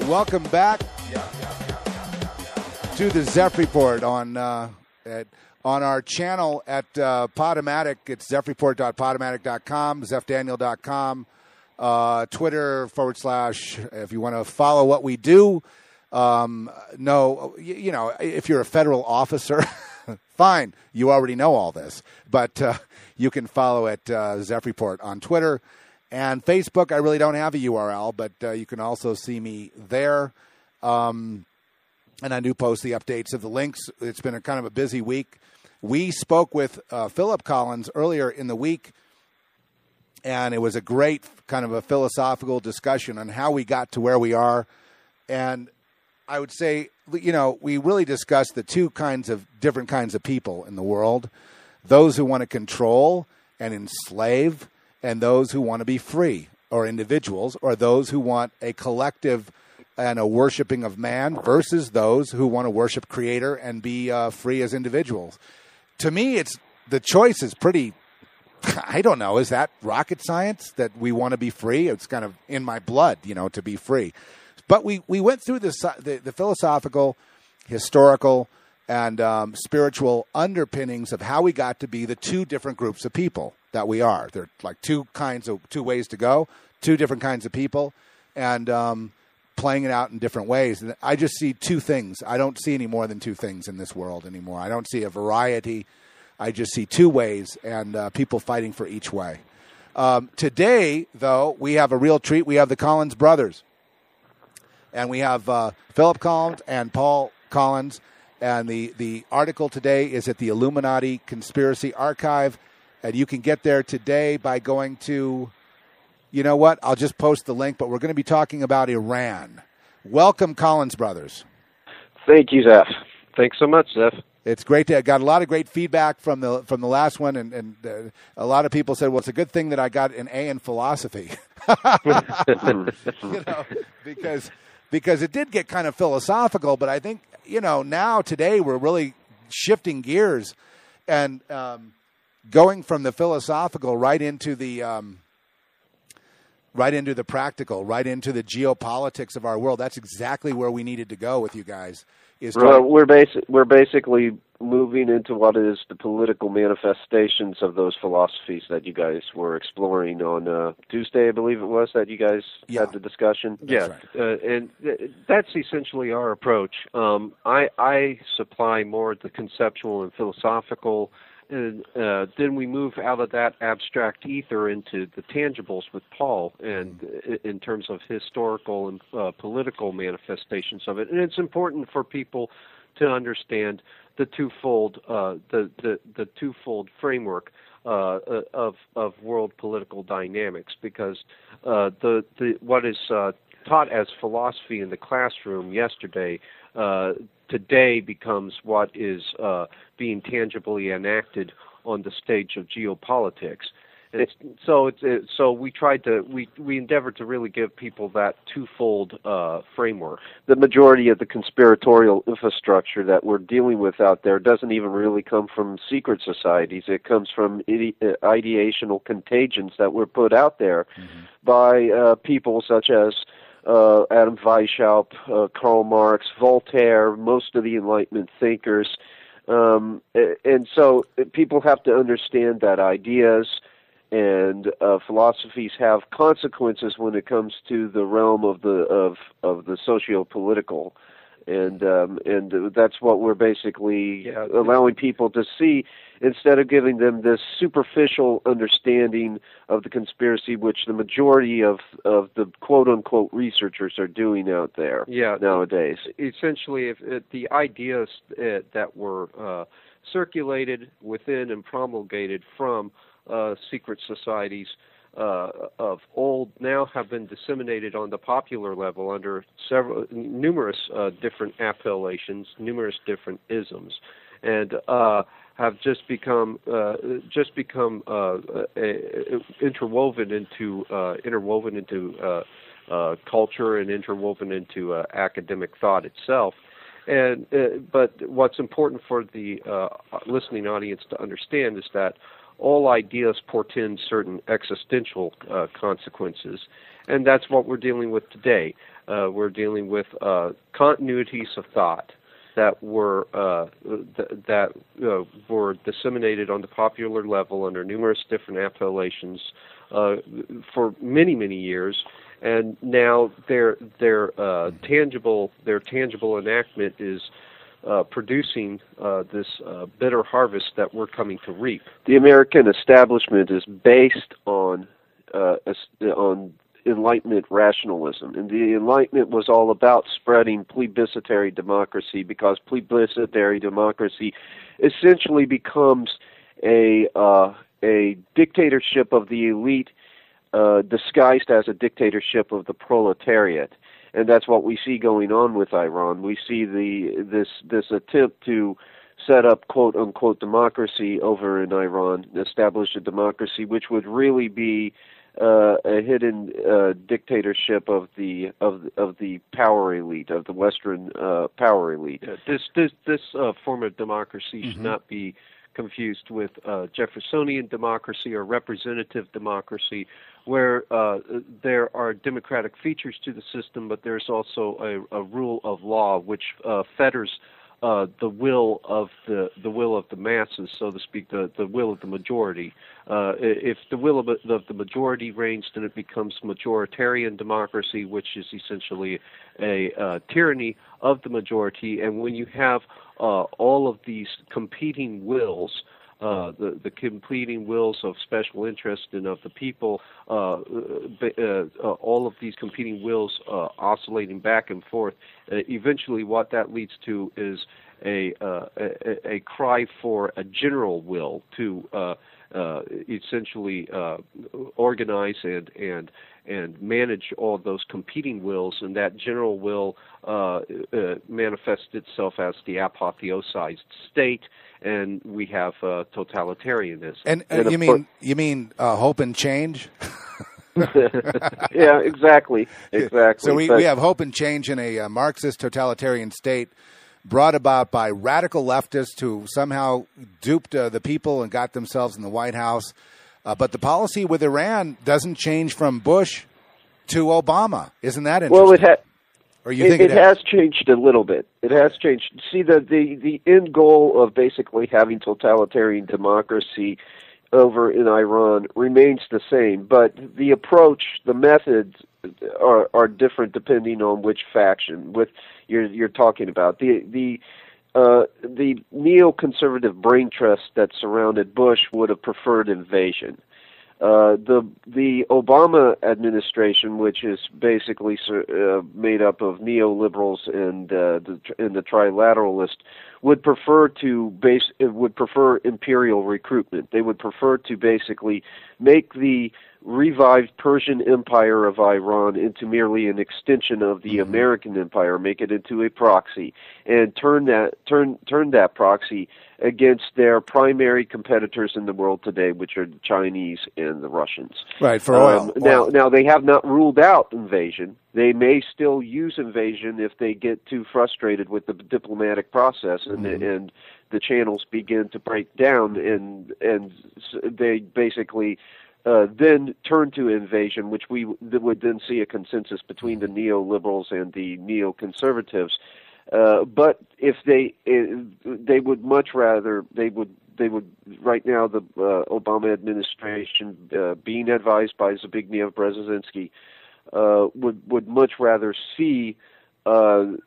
Welcome back to the Zeph Report on our channel at Podomatic. It's zephreport.podomatic.com, zephdaniel.com, Twitter / if you want to follow what we do. If you're a federal officer, fine, you already know all this. But you can follow at Zeph Report on Twitter. And Facebook, I really don't have a URL, but you can also see me there. And I do post the updates of the links. It's been a kind of a busy week. We spoke with Philip Collins earlier in the week, and it was a great kind of a philosophical discussion on how we got to where we are. And I would say, we really discussed the different kinds of people in the world, those who want to control and enslave, and those who want to be free, or individuals, or those who want a collective and a worshiping of man versus those who want to worship Creator and be free as individuals. To me, the choice is pretty, I don't know, is that rocket science that we want to be free? It's kind of in my blood, to be free. But we went through the philosophical, historical, and spiritual underpinnings of how we got to be the two different groups of people that we are. They're like two ways to go, two different kinds of people, and playing it out in different ways. And I just see two things. I don't see any more than two things in this world anymore. I don't see a variety. I just see two ways, and people fighting for each way. Today, though, we have a real treat. We have the Collins brothers. And we have Philip Collins and Paul Collins. And the article today is at the Illuminati Conspiracy Archive. And you can get there today by going to, you know what, I'll just post the link, but we're going to be talking about Iran. Welcome, Collins brothers. Thank you, Zeph. Thanks so much, Zeph. It's great to got a lot of great feedback from the last one, and a lot of people said, well, it's a good thing that I got an A in philosophy. Because it did get kind of philosophical, but I think, now today we're really shifting gears and going from the philosophical right into the practical, right into the geopolitics of our world. That's exactly where we needed to go with you guys. We're basically moving into what is the political manifestations of those philosophies that you guys were exploring on Tuesday, I believe it was, that you guys had the discussion. Yeah, right. And that's essentially our approach. I supply more the conceptual and philosophical, and then we move out of that abstract ether into the tangibles with Paul, and in terms of historical and political manifestations of it. And it's important for people to understand the twofold the twofold framework of world political dynamics, because what is taught as philosophy in the classroom yesterday today becomes what is being tangibly enacted on the stage of geopolitics. So we endeavored to really give people that twofold framework. The majority of the conspiratorial infrastructure that we're dealing with out there doesn't even really come from secret societies. It comes from ideational contagions that were put out there by people such as Adam Weishaupt, Karl Marx, Voltaire, most of the Enlightenment thinkers. And so people have to understand that ideas and philosophies have consequences when it comes to the realm of the socio-political, and that's what we're basically allowing people to see, instead of giving them this superficial understanding of the conspiracy, which the majority of the quote-unquote researchers are doing out there nowadays. Essentially, if the ideas that were circulated within and promulgated from secret societies of old now have been disseminated on the popular level under numerous different appellations, numerous different isms, and have just become interwoven into culture and interwoven into academic thought itself. And but what's important for the listening audience to understand is that all ideas portend certain existential consequences, and that's what we're dealing with today. We're dealing with continuities of thought that were were disseminated on the popular level under numerous different appellations for many years, and now their tangible enactment is producing this bitter harvest that we're coming to reap. The American establishment is based on Enlightenment rationalism, and the Enlightenment was all about spreading plebiscitary democracy, because plebiscitary democracy essentially becomes a dictatorship of the elite disguised as a dictatorship of the proletariat. And that's what we see going on with Iran. We see this attempt to set up quote unquote democracy over in Iran, establish a democracy which would really be a hidden dictatorship of the power elite, of the Western power elite. This form of democracy should not be confused with Jeffersonian democracy or representative democracy, where there are democratic features to the system, but there's also a rule of law which fetters the will of the masses, so to speak, the will of the majority. If the will of the majority reigns, then it becomes majoritarian democracy, which is essentially a tyranny of the majority. And when you have all of these competing wills, the competing wills of special interest and of the people, all of these competing wills oscillating back and forth, eventually what that leads to is a cry for a general will to essentially organize and manage all those competing wills, and that general will manifests itself as the apotheosized state, and we have totalitarianism. And you mean hope and change? Yeah, exactly. So we have hope and change in a Marxist totalitarian state, brought about by radical leftists who somehow duped the people and got themselves in the White House. But the policy with Iran doesn't change from Bush to Obama. Isn't that interesting? Well, it has changed a little bit. It has changed. See, the end goal of basically having totalitarian democracy over in Iran remains the same, but the approach, the methods are different depending on which faction you're talking about. The neoconservative brain trust that surrounded Bush would have preferred invasion. The Obama administration, which is basically made up of neoliberals and the trilateralists, would prefer imperial recruitment. They would prefer to basically make the revived Persian Empire of Iran into merely an extension of the American Empire, make it into a proxy, and turn that proxy against their primary competitors in the world today, which are the Chinese and the Russians. Right, for oil. Now they have not ruled out invasion. They may still use invasion if they get too frustrated with the diplomatic process and the channels begin to break down, and they basically then turn to invasion, which we would then see a consensus between the neoliberals and the neoconservatives. But if they would much rather, they would right now, the Obama administration, being advised by Zbigniew Brzezinski, would much rather see an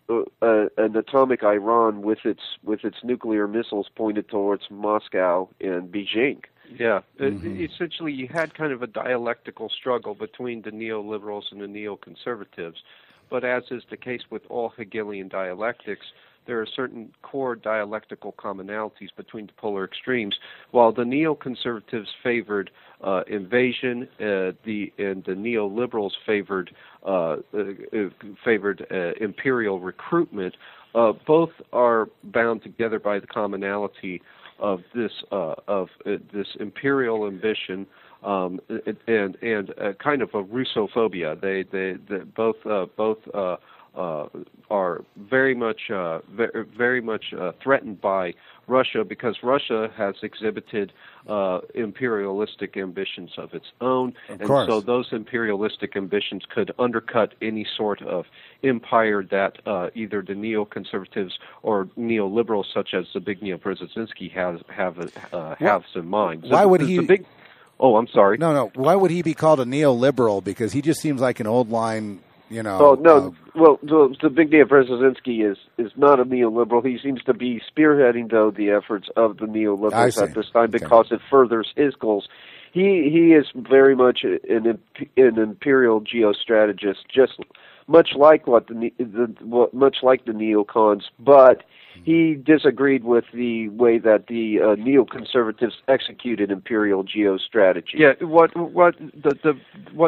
atomic Iran with its nuclear missiles pointed towards Moscow and Beijing. Yeah, essentially you had kind of a dialectical struggle between the neoliberals and the neoconservatives, but as is the case with all Hegelian dialectics, there are certain core dialectical commonalities between the polar extremes. While the neoconservatives favored invasion, and the neoliberals favored imperial recruitment, both are bound together by the commonality of this imperial ambition and kind of a Russophobia. They both are very much threatened by Russia, because Russia has exhibited imperialistic ambitions of its own, and so those imperialistic ambitions could undercut any sort of empire that either the neoconservatives or neoliberals, such as Zbigniew Brzezinski, has in mind. Why would he? Oh, I'm sorry. No. Why would he be called a neoliberal? Because he just seems like an old line. Oh, no. Zbigniew Brzezinski is not a neoliberal. He seems to be spearheading, though, the efforts of the neoliberals at this time because it furthers his goals. He is very much an imperial geostrategist, just much like much like the neocons, but he disagreed with the way that the neoconservatives executed imperial geostrategy. Yeah, what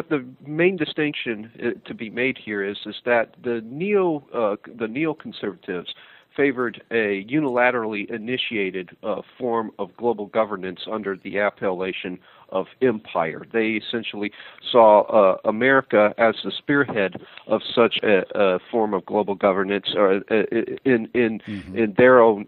the main distinction to be made here is that the neoconservatives favored a unilaterally initiated form of global governance under the appellation of empire. They essentially saw America as the spearhead of such a form of global governance, in their own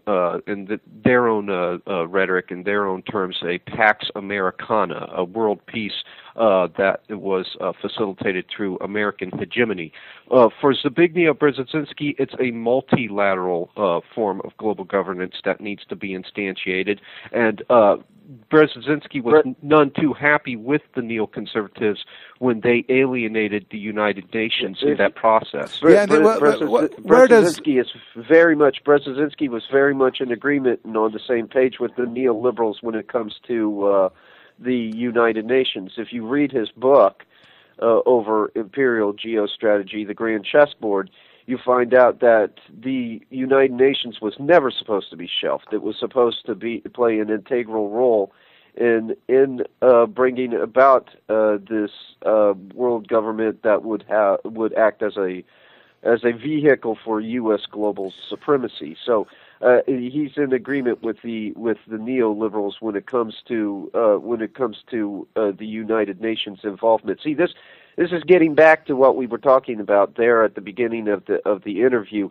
rhetoric, in their own terms, a Pax Americana, a world peace that was facilitated through American hegemony. For Zbigniew Brzezinski, it's a multilateral form of global governance that needs to be instantiated, and Brzezinski was none too happy with the neoconservatives when they alienated the United Nations in that process. Brzezinski was very much in agreement and on the same page with the neoliberals when it comes to the United Nations. If you read his book over imperial geostrategy, The Grand Chessboard, you find out that the United Nations was never supposed to be shelved. It was supposed to play an integral role in bringing about this world government that would act as a vehicle for U.S. global supremacy. So he's in agreement with the neoliberals when it comes to the United Nations involvement. See, this is getting back to what we were talking about there at the beginning of the interview.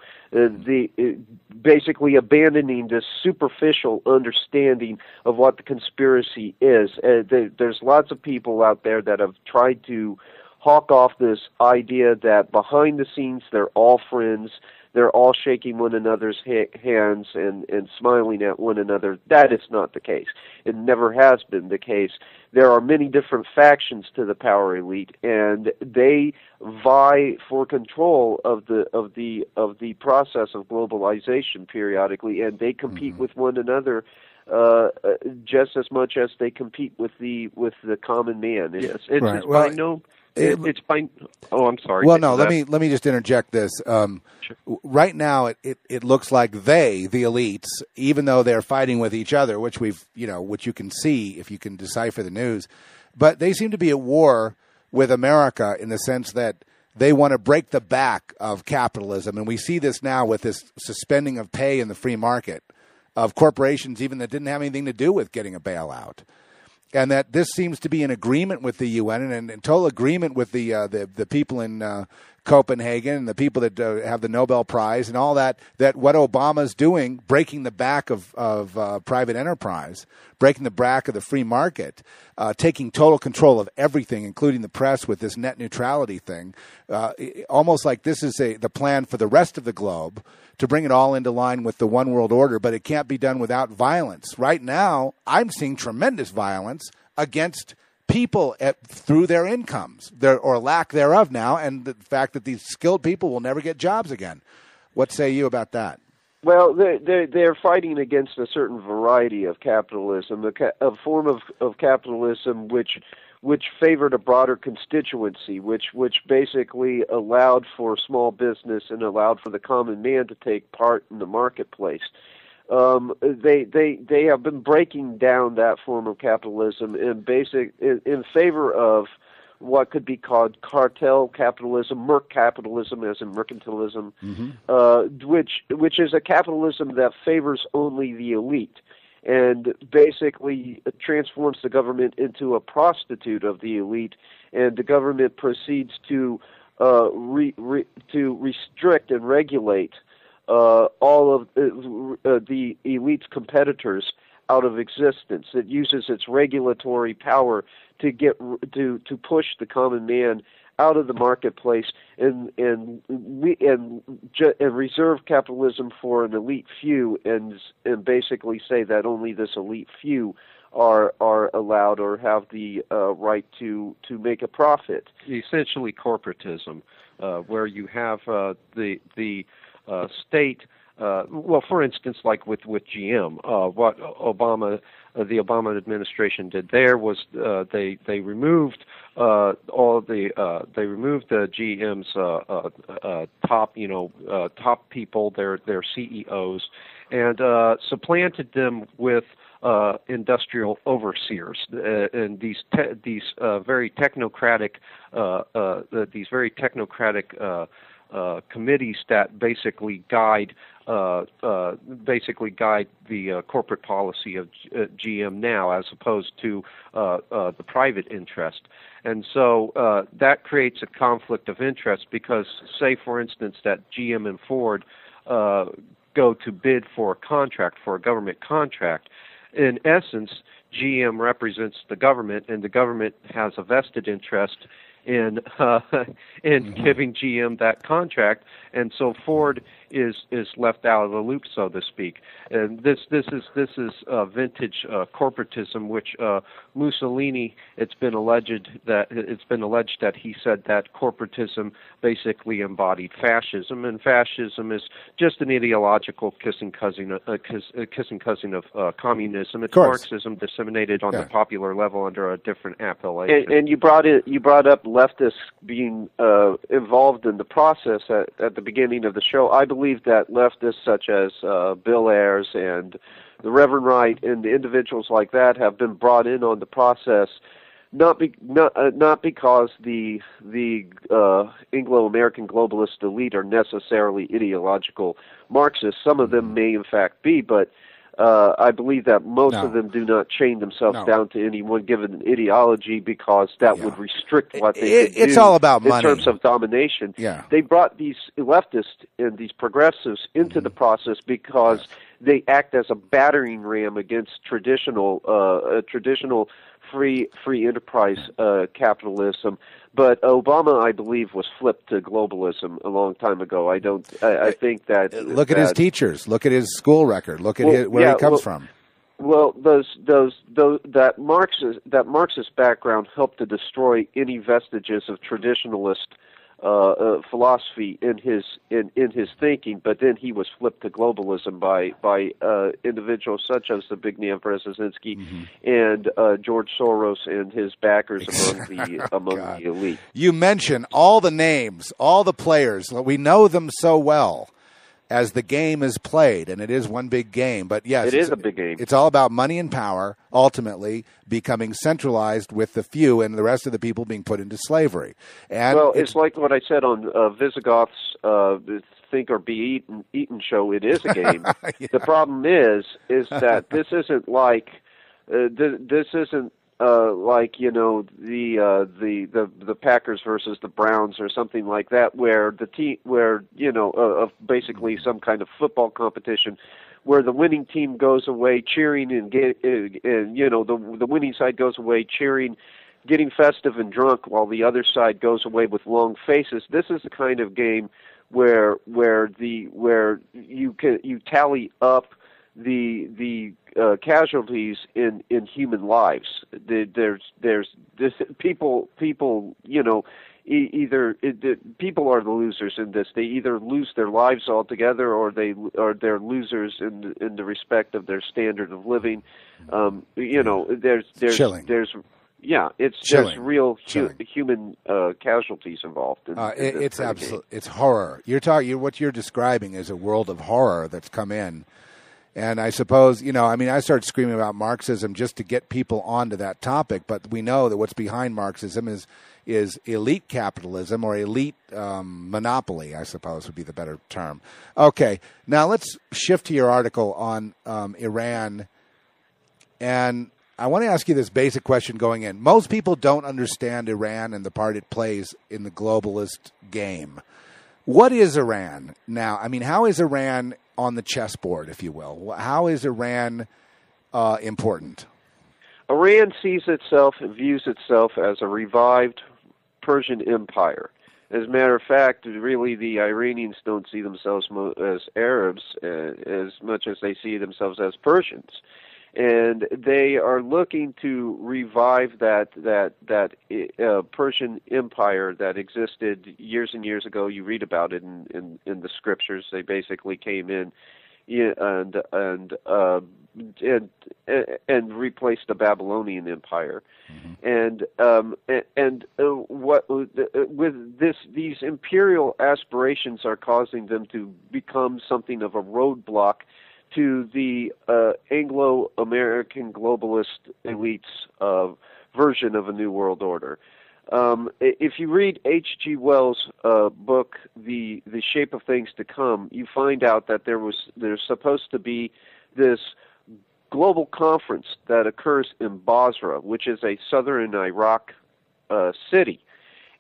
Basically abandoning this superficial understanding of what the conspiracy is. There's lots of people out there that have tried to hawk off this idea that behind the scenes they're all friends, they're all shaking one another's hands and smiling at one another. That is not the case. It never has been the case. There are many different factions to the power elite, and they vie for control of the process of globalization periodically, and they compete with one another just as much as they compete with the common man. I'm sorry. Well, no. Let me just interject this. Sure. Right now, it looks like the elites, even though they're fighting with each other, which which you can see if you can decipher the news, but they seem to be at war with America in the sense that they want to break the back of capitalism, and we see this now with this suspending of pay in the free market of corporations, even that didn't have anything to do with getting a bailout. And that this seems to be in agreement with the UN and in total agreement with the people in Copenhagen and the people that have the Nobel Prize and all that what Obama's doing, breaking the back of private enterprise, breaking the back of the free market, taking total control of everything, including the press with this net neutrality thing, almost like this is the plan for the rest of the globe to bring it all into line with the one world order, but it can't be done without violence. Right now, I'm seeing tremendous violence against people through their incomes, or lack thereof now, and the fact that these skilled people will never get jobs again. What say you about that? Well, they're fighting against a certain variety of capitalism, a form of capitalism which favored a broader constituency, which basically allowed for small business and allowed for the common man to take part in the marketplace. They have been breaking down that form of capitalism in favor of what could be called cartel capitalism, merc capitalism, as in mercantilism, which is a capitalism that favors only the elite and basically transforms the government into a prostitute of the elite, and the government proceeds to to restrict and regulate all of the elite's competitors out of existence. It uses its regulatory power to to push the common man out of the marketplace and reserve capitalism for an elite few, and basically say that only this elite few are allowed or have the right to make a profit. Essentially, corporatism, where you have the state. Well, for instance, like with GM, what the Obama administration did there was they removed the GM's top people, their CEOs, and supplanted them with industrial overseers and these very technocratic committees that basically guide the corporate policy of GM now, as opposed to the private interest. And so that creates a conflict of interest because, say, for instance, that GM and Ford go to bid for a government contract. In essence, GM represents the government, and the government has a vested interest in giving GM that contract, and so Ford is left out of the loop, so to speak. And this is vintage corporatism, which Mussolini. It's been alleged that he said that corporatism basically embodied fascism, and fascism is just an ideological kissing cousin of communism. It's Marxism disseminated on the popular level under a different appellation. And you brought up leftists being involved in the process at the beginning of the show. I believe that leftists such as Bill Ayers and the Reverend Wright and the individuals like that have been brought in on the process not because the Anglo-American globalist elite are necessarily ideological Marxists. Some of them may in fact be, but I believe that most of them do not chain themselves down to any one given ideology, because that would restrict what they could do. It's all about money. In terms of domination. Yeah. They brought these leftists and these progressives into the process because they act as a battering ram against traditional free enterprise capitalism. But Obama, I believe, was flipped to globalism a long time ago. I think that. Look at his teachers. Look at his school record. Look at where he comes from. Well, that Marxist background helped to destroy any vestiges of traditionalist philosophy in his thinking, but then he was flipped to globalism by individuals such as the big man Brzezinski and George Soros and his backers among the elite. You mention all the names, all the players. We know them so well as the game is played, and it is one big game. But yes, it is a big game. It's all about money and power, ultimately becoming centralized with the few and the rest of the people being put into slavery. And it's like what I said on Visigoth's Think or Be Eaten show. It is a game. Yeah. The problem is that this isn't like this isn't like the Packers versus the Browns or something like that, where the team of basically some kind of football competition, where the winning team goes away cheering and the winning side goes away cheering, getting festive and drunk, while the other side goes away with long faces. This is the kind of game where you tally up the casualties in human lives. There's people either people are the losers in this. They either lose their lives altogether, or they're losers in the respect of their standard of living. There's chilling. There's real human casualties involved. It's absolute. It's horror. What you're describing is a world of horror that's come in. And I suppose, I started screaming about Marxism just to get people onto that topic, but we know that what's behind Marxism is elite capitalism, or elite monopoly, I suppose would be the better term. Okay, now let's shift to your article on Iran. And I want to ask you this basic question going in. Most people don't understand Iran and the part it plays in the globalist game. What is Iran now? I mean, how is Iran on the chessboard, if you will? How is Iran important? Iran sees itself and views itself as a revived Persian empire. As a matter of fact, really the Iranians don't see themselves as Arabs as much as they see themselves as Persians. And they are looking to revive that Persian empire that existed years and years ago. You read about it in the scriptures. They basically came in and replaced the Babylonian Empire. Mm-hmm. What with these imperial aspirations are causing them to become something of a roadblock to the Anglo-American globalist elites' version of a New World Order. If you read H.G. Wells' book, The Shape of Things to Come, you find out that there's supposed to be this global conference that occurs in Basra, which is a southern Iraq city.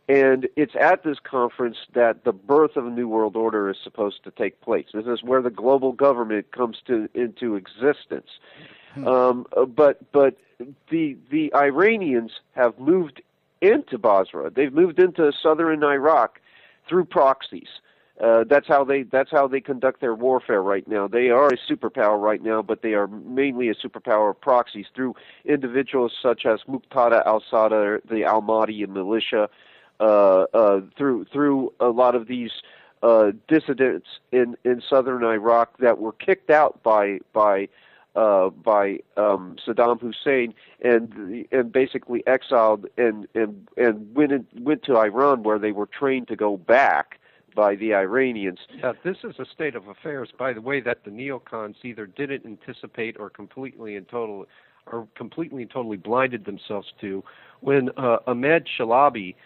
And it's at this conference that the birth of a new world order is supposed to take place. This is where the global government comes into existence. But the Iranians have moved into Basra. They've moved into southern Iraq through proxies. That's how they conduct their warfare right now. They are a superpower right now, but they are mainly a superpower of proxies through individuals such as Muqtada al-Sadr, the Al-Mahdi militia, through a lot of these dissidents in southern Iraq that were kicked out by Saddam Hussein and basically exiled and went to Iran, where they were trained to go back by the Iranians. This is a state of affairs, by the way, that the neocons either didn't anticipate or completely and totally blinded themselves to. When Ahmed Shalabi,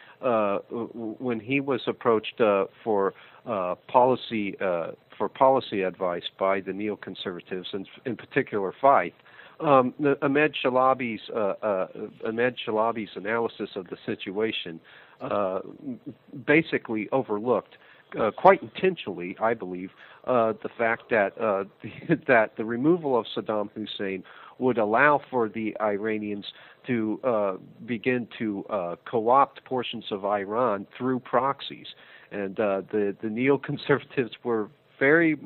when he was approached for policy advice by the neoconservatives, and in particular Fife, Ahmed Shalabi's analysis of the situation basically overlooked, quite intentionally, I believe, the fact that that the removal of Saddam Hussein would allow for the Iranians to begin to co-opt portions of Iran through proxies, and the neoconservatives were very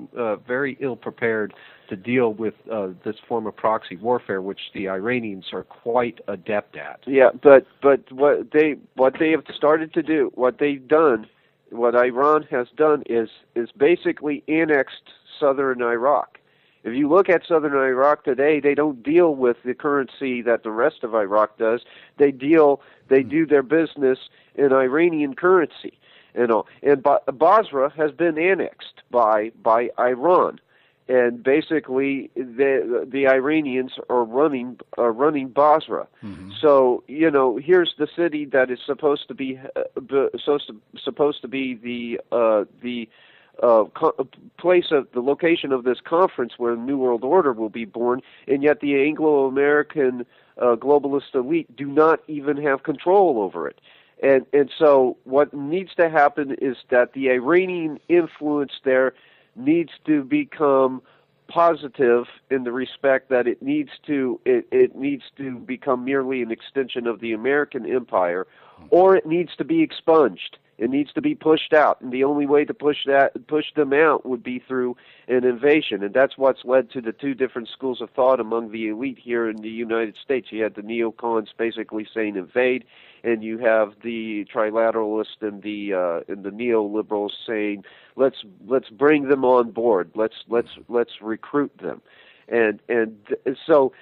ill prepared to deal with this form of proxy warfare, which the Iranians are quite adept at. Yeah, but what they have started to do, what Iran has done is basically annexed southern Iraq. If you look at southern Iraq today, they don't deal with the currency that the rest of Iraq does. They do their business in Iranian currency. And Basra has been annexed by Iran, and basically the Iranians are running Basra. Mm-hmm. So here's the city that is supposed to be the place of the location of this conference where the New World Order will be born, and yet the Anglo-American globalist elite do not even have control over it. And so what needs to happen is that the Iranian influence there needs to become positive in the respect that it needs to become merely an extension of the American empire, or it needs to be expunged. It needs to be pushed out, and the only way to push them out would be through an invasion, and that's what's led to the two different schools of thought among the elite here in the United States. You had the neocons basically saying invade, and you have the trilateralists and the neoliberals saying let's bring them on board, let's recruit them, and so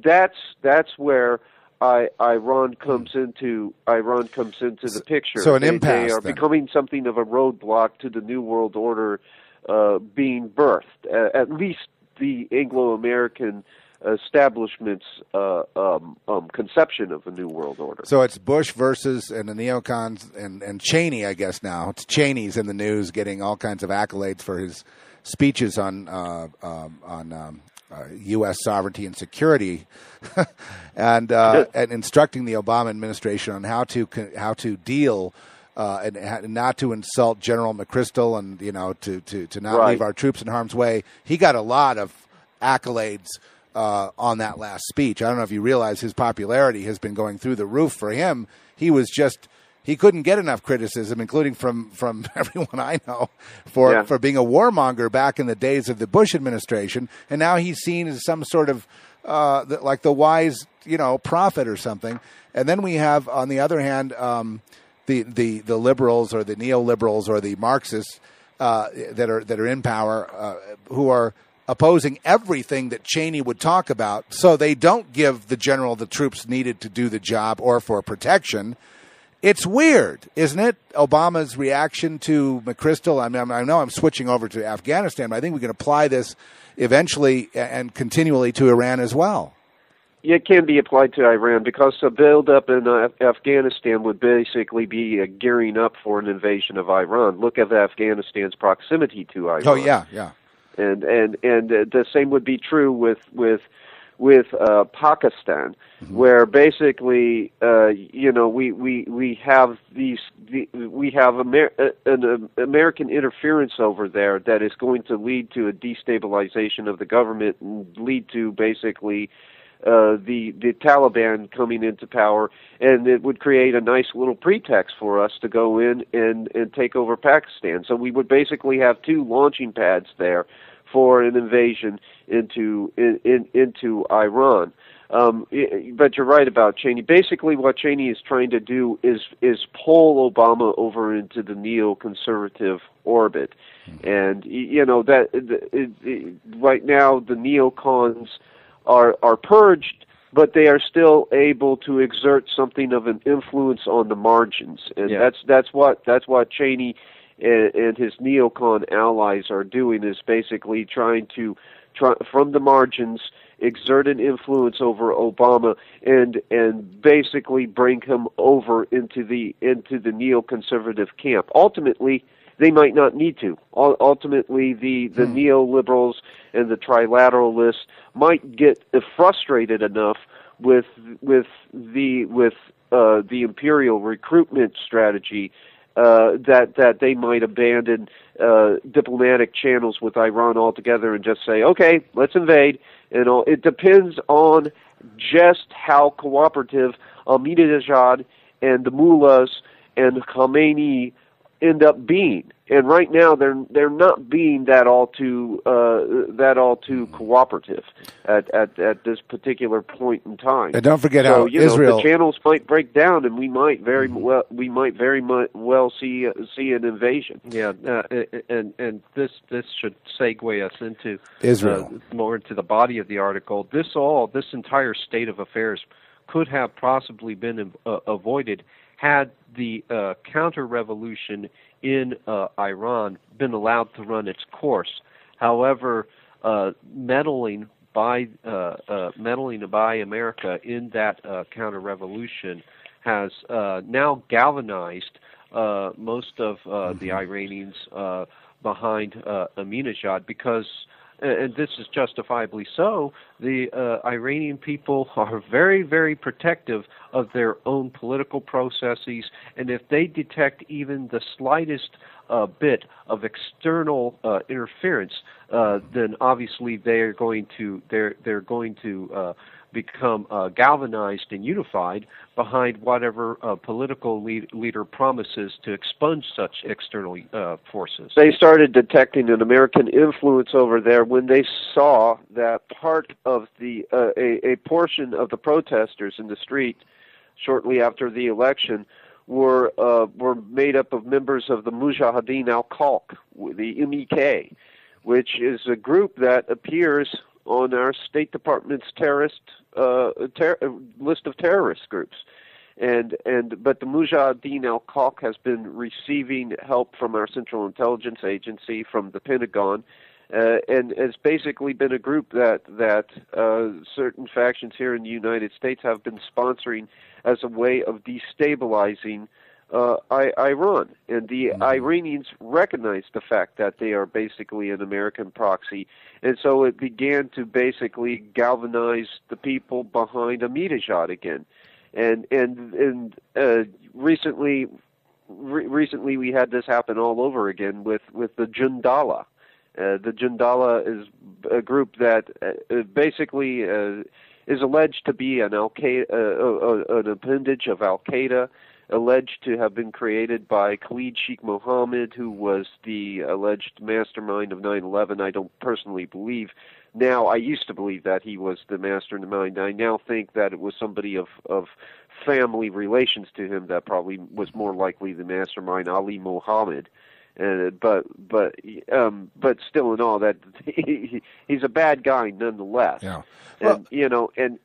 that's where Iran comes into the picture. So an impasse. They are becoming something of a roadblock to the New World Order being birthed. At least the Anglo-American establishment's conception of a New World Order. So it's Bush versus and the neocons and Cheney, I guess now. It's Cheney's in the news, getting all kinds of accolades for his speeches on U.S. sovereignty and security, and instructing the Obama administration on how to deal and not to insult General McChrystal, and to not leave our troops in harm's way. He got a lot of accolades on that last speech. I don't know if you realize his popularity has been going through the roof for him. He couldn't get enough criticism, including from everyone I know, for being a warmonger back in the days of the Bush administration. And now he's seen as some sort of like the wise, prophet or something. And then we have, on the other hand, the liberals or the neoliberals or the Marxists that are in power, who are opposing everything that Cheney would talk about. So they don't give the general the troops needed to do the job or for protection. It's weird, isn't it? Obama's reaction to McChrystal. I mean, I know I'm switching over to Afghanistan, but I think we can apply this eventually and continually to Iran as well. It can be applied to Iran because the build-up in Afghanistan would basically be gearing up for an invasion of Iran. Look at Afghanistan's proximity to Iran. Oh, yeah. And the same would be true with Pakistan, where basically we have an American interference over there that is going to lead to a destabilization of the government and lead to basically the Taliban coming into power, and it would create a nice little pretext for us to go in and take over Pakistan. So we would basically have two launching pads there for an invasion into Iran. But you're right about Cheney. Basically, what Cheney is trying to do is pull Obama over into the neoconservative orbit, and right now the neocons are purged, but they are still able to exert something of an influence on the margins, and that's what Cheney and his neocon allies are doing, is basically trying to from the margins exert an influence over Obama and basically bring him over into the neoconservative camp. Ultimately, they might not need to. Ultimately, the neoliberals and the trilateralists might get frustrated enough with the imperial recruitment strategy that they might abandon diplomatic channels with Iran altogether and just say, okay, let's invade. And it depends on just how cooperative Ahmadinejad and the mullahs and Khamenei end up being. And right now, they're not being that all too cooperative at this particular point in time. And don't forget how Israel, the channels might break down, and we might very well see an invasion. Yeah, and this should segue us into Israel, more into the body of the article. This entire state of affairs could have possibly been avoided had the counter-revolution in Iran been allowed to run its course. However, meddling by America in that counter-revolution has now galvanized most of the Iranians behind Ahmadinejad, because, and this is justifiably so, the Iranian people are very, very protective of their own political processes, and if they detect even the slightest bit of external interference, then obviously they're going to become galvanized and unified behind whatever political leader promises to expunge such external forces. They started detecting an American influence over there when they saw that part of the a portion of the protesters in the street shortly after the election were made up of members of the Mujahideen al-Khalq, the MEK, which is a group that appears on our State Department's terrorist list of terrorist groups, but the Mujahideen al-Khalq has been receiving help from our Central Intelligence Agency, from the Pentagon, and has basically been a group that certain factions here in the United States have been sponsoring as a way of destabilizing Iran, and the Iranians recognized the fact that they are basically an American proxy, and so it began to basically galvanize the people behind Ahmadinejad again, and recently we had this happen all over again with the Jundallah. The Jundallah is a group that basically is alleged to be an an appendage of Al Qaeda, alleged to have been created by Khalid Sheikh Mohammed, who was the alleged mastermind of 9/11. I don't personally believe. Now, I used to believe that he was the mastermind. I now think that it was somebody of family relations to him that probably was more likely the mastermind, Ali Mohammed. But still in all, that he's a bad guy nonetheless. Yeah. Well, and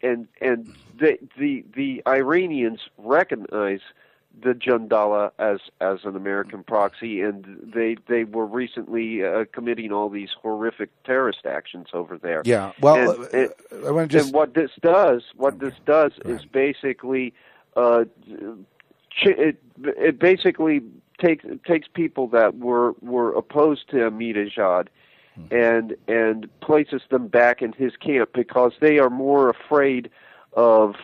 the Iranians recognize the Jundallah as an American proxy, and they were recently committing all these horrific terrorist actions over there. Yeah. Well, and, I want to just. And what this does is basically it basically takes people that were opposed to Ahmadinejad and places them back in his camp, because they are more afraid of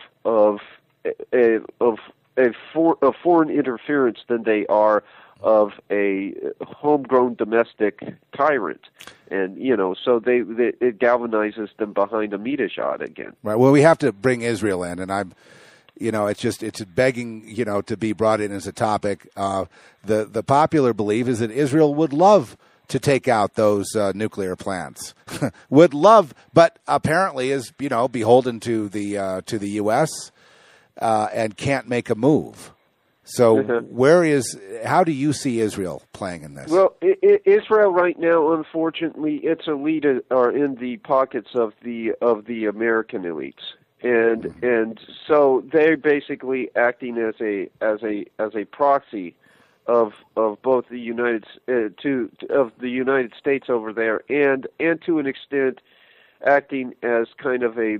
foreign interference than they are of a homegrown domestic tyrant, and so it galvanizes them behind Ahmadinejad again. Right. Well, we have to bring Israel in, and I'm. It's begging, to be brought in as a topic. The popular belief is that Israel would love to take out those nuclear plants, would love, but apparently is, beholden to the U.S. And can't make a move. So how do you see Israel playing in this? Well, Israel right now, unfortunately, its elite are in the pockets of the American elites. And so they're basically acting as a proxy of both the United States over there, and to an extent acting as kind of a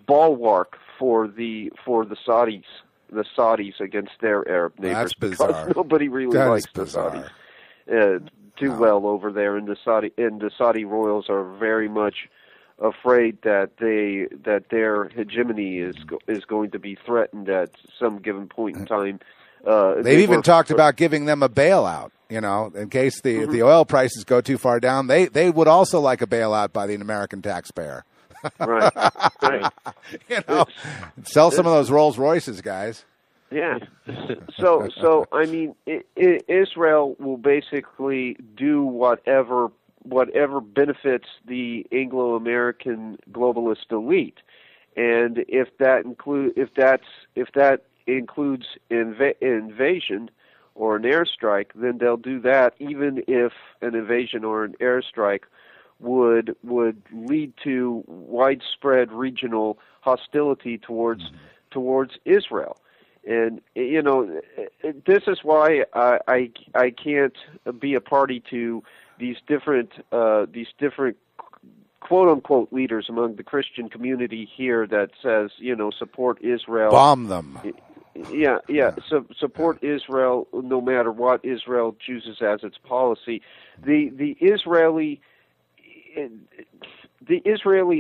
bulwark for the Saudis against their Arab neighbors. That's bizarre. Because nobody really likes the Saudis well over there, and the Saudi royals are very much afraid that their hegemony is going to be threatened at some given point in time. They've even talked about giving them a bailout, in case the oil prices go too far down. They would also like a bailout by the American taxpayer. Right. Sell some of those Rolls Royces, guys. Yeah. So I mean, Israel will basically do whatever benefits the Anglo-American globalist elite, and if that includes invasion or an airstrike, then they'll do that, even if an invasion or an airstrike would lead to widespread regional hostility towards Israel. And this is why I can't be a party to these different quote unquote leaders among the Christian community here that says, support Israel. Bomb them. Yeah. So support Israel no matter what Israel chooses as its policy. The Israeli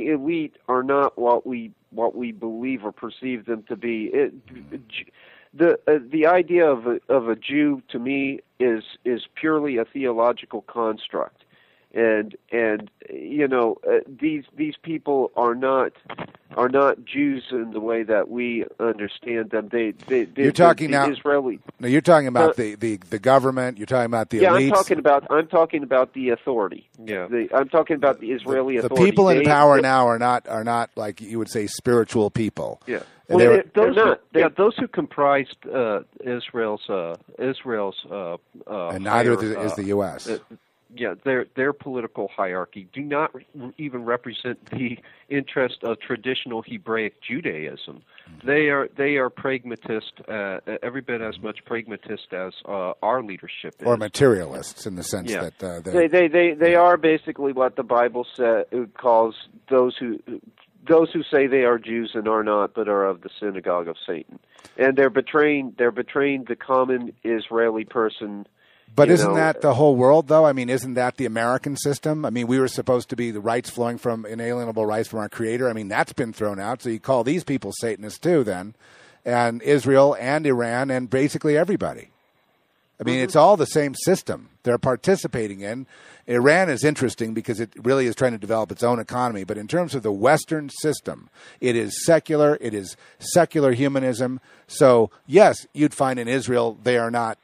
elite are not what we believe or perceive them to be. The idea of a Jew, to me, is purely a theological construct, and these people are not Jews in the way that we understand them. You're talking now Israeli. No, you're talking about the government. You're talking about the elites. I'm talking about the authority. Yeah. I'm talking about the Israeli authority. The people in power now are not like you would say spiritual people. Yeah. Well, those who comprised Israel's and neither is the U.S. Their political hierarchy do not even represent the interest of traditional Hebraic Judaism. They are pragmatist, every bit as much pragmatist as our leadership is. Or materialists in the sense that they are basically what the Bible calls those who those who say they are Jews and are not, but are of the synagogue of Satan, and they're betraying the common Israeli person. But isn't that the whole world, though? I mean, isn't that the American system? I mean, we were supposed to be the rights flowing from inalienable rights from our Creator. I mean, that's been thrown out. So you call these people Satanists too, then, and Israel and Iran and basically everybody. I mean, it's all the same system they're participating in. Iran is interesting because it really is trying to develop its own economy. But in terms of the Western system, it is secular. It is secular humanism. So, yes, you'd find in Israel they are not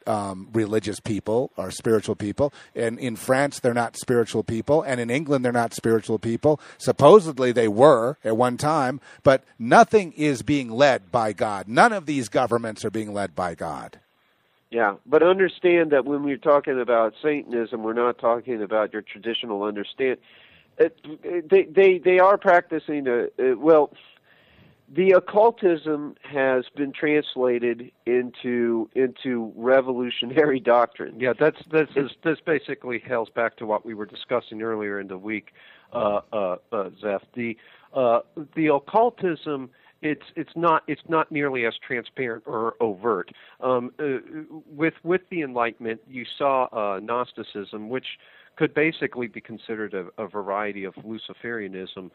religious people or spiritual people. And in France, they're not spiritual people. And in England, they're not spiritual people. Supposedly they were at one time. But nothing is being led by God. None of these governments are being led by God. Yeah, but understand that when we're talking about Satanism, we're not talking about your traditional understand. They are practicing the occultism has been translated into revolutionary doctrine. Yeah, this basically hails back to what we were discussing earlier in the week, Zeph. The occultism. It's not nearly as transparent or overt. With the Enlightenment, you saw Gnosticism, which could basically be considered a variety of Luciferianism,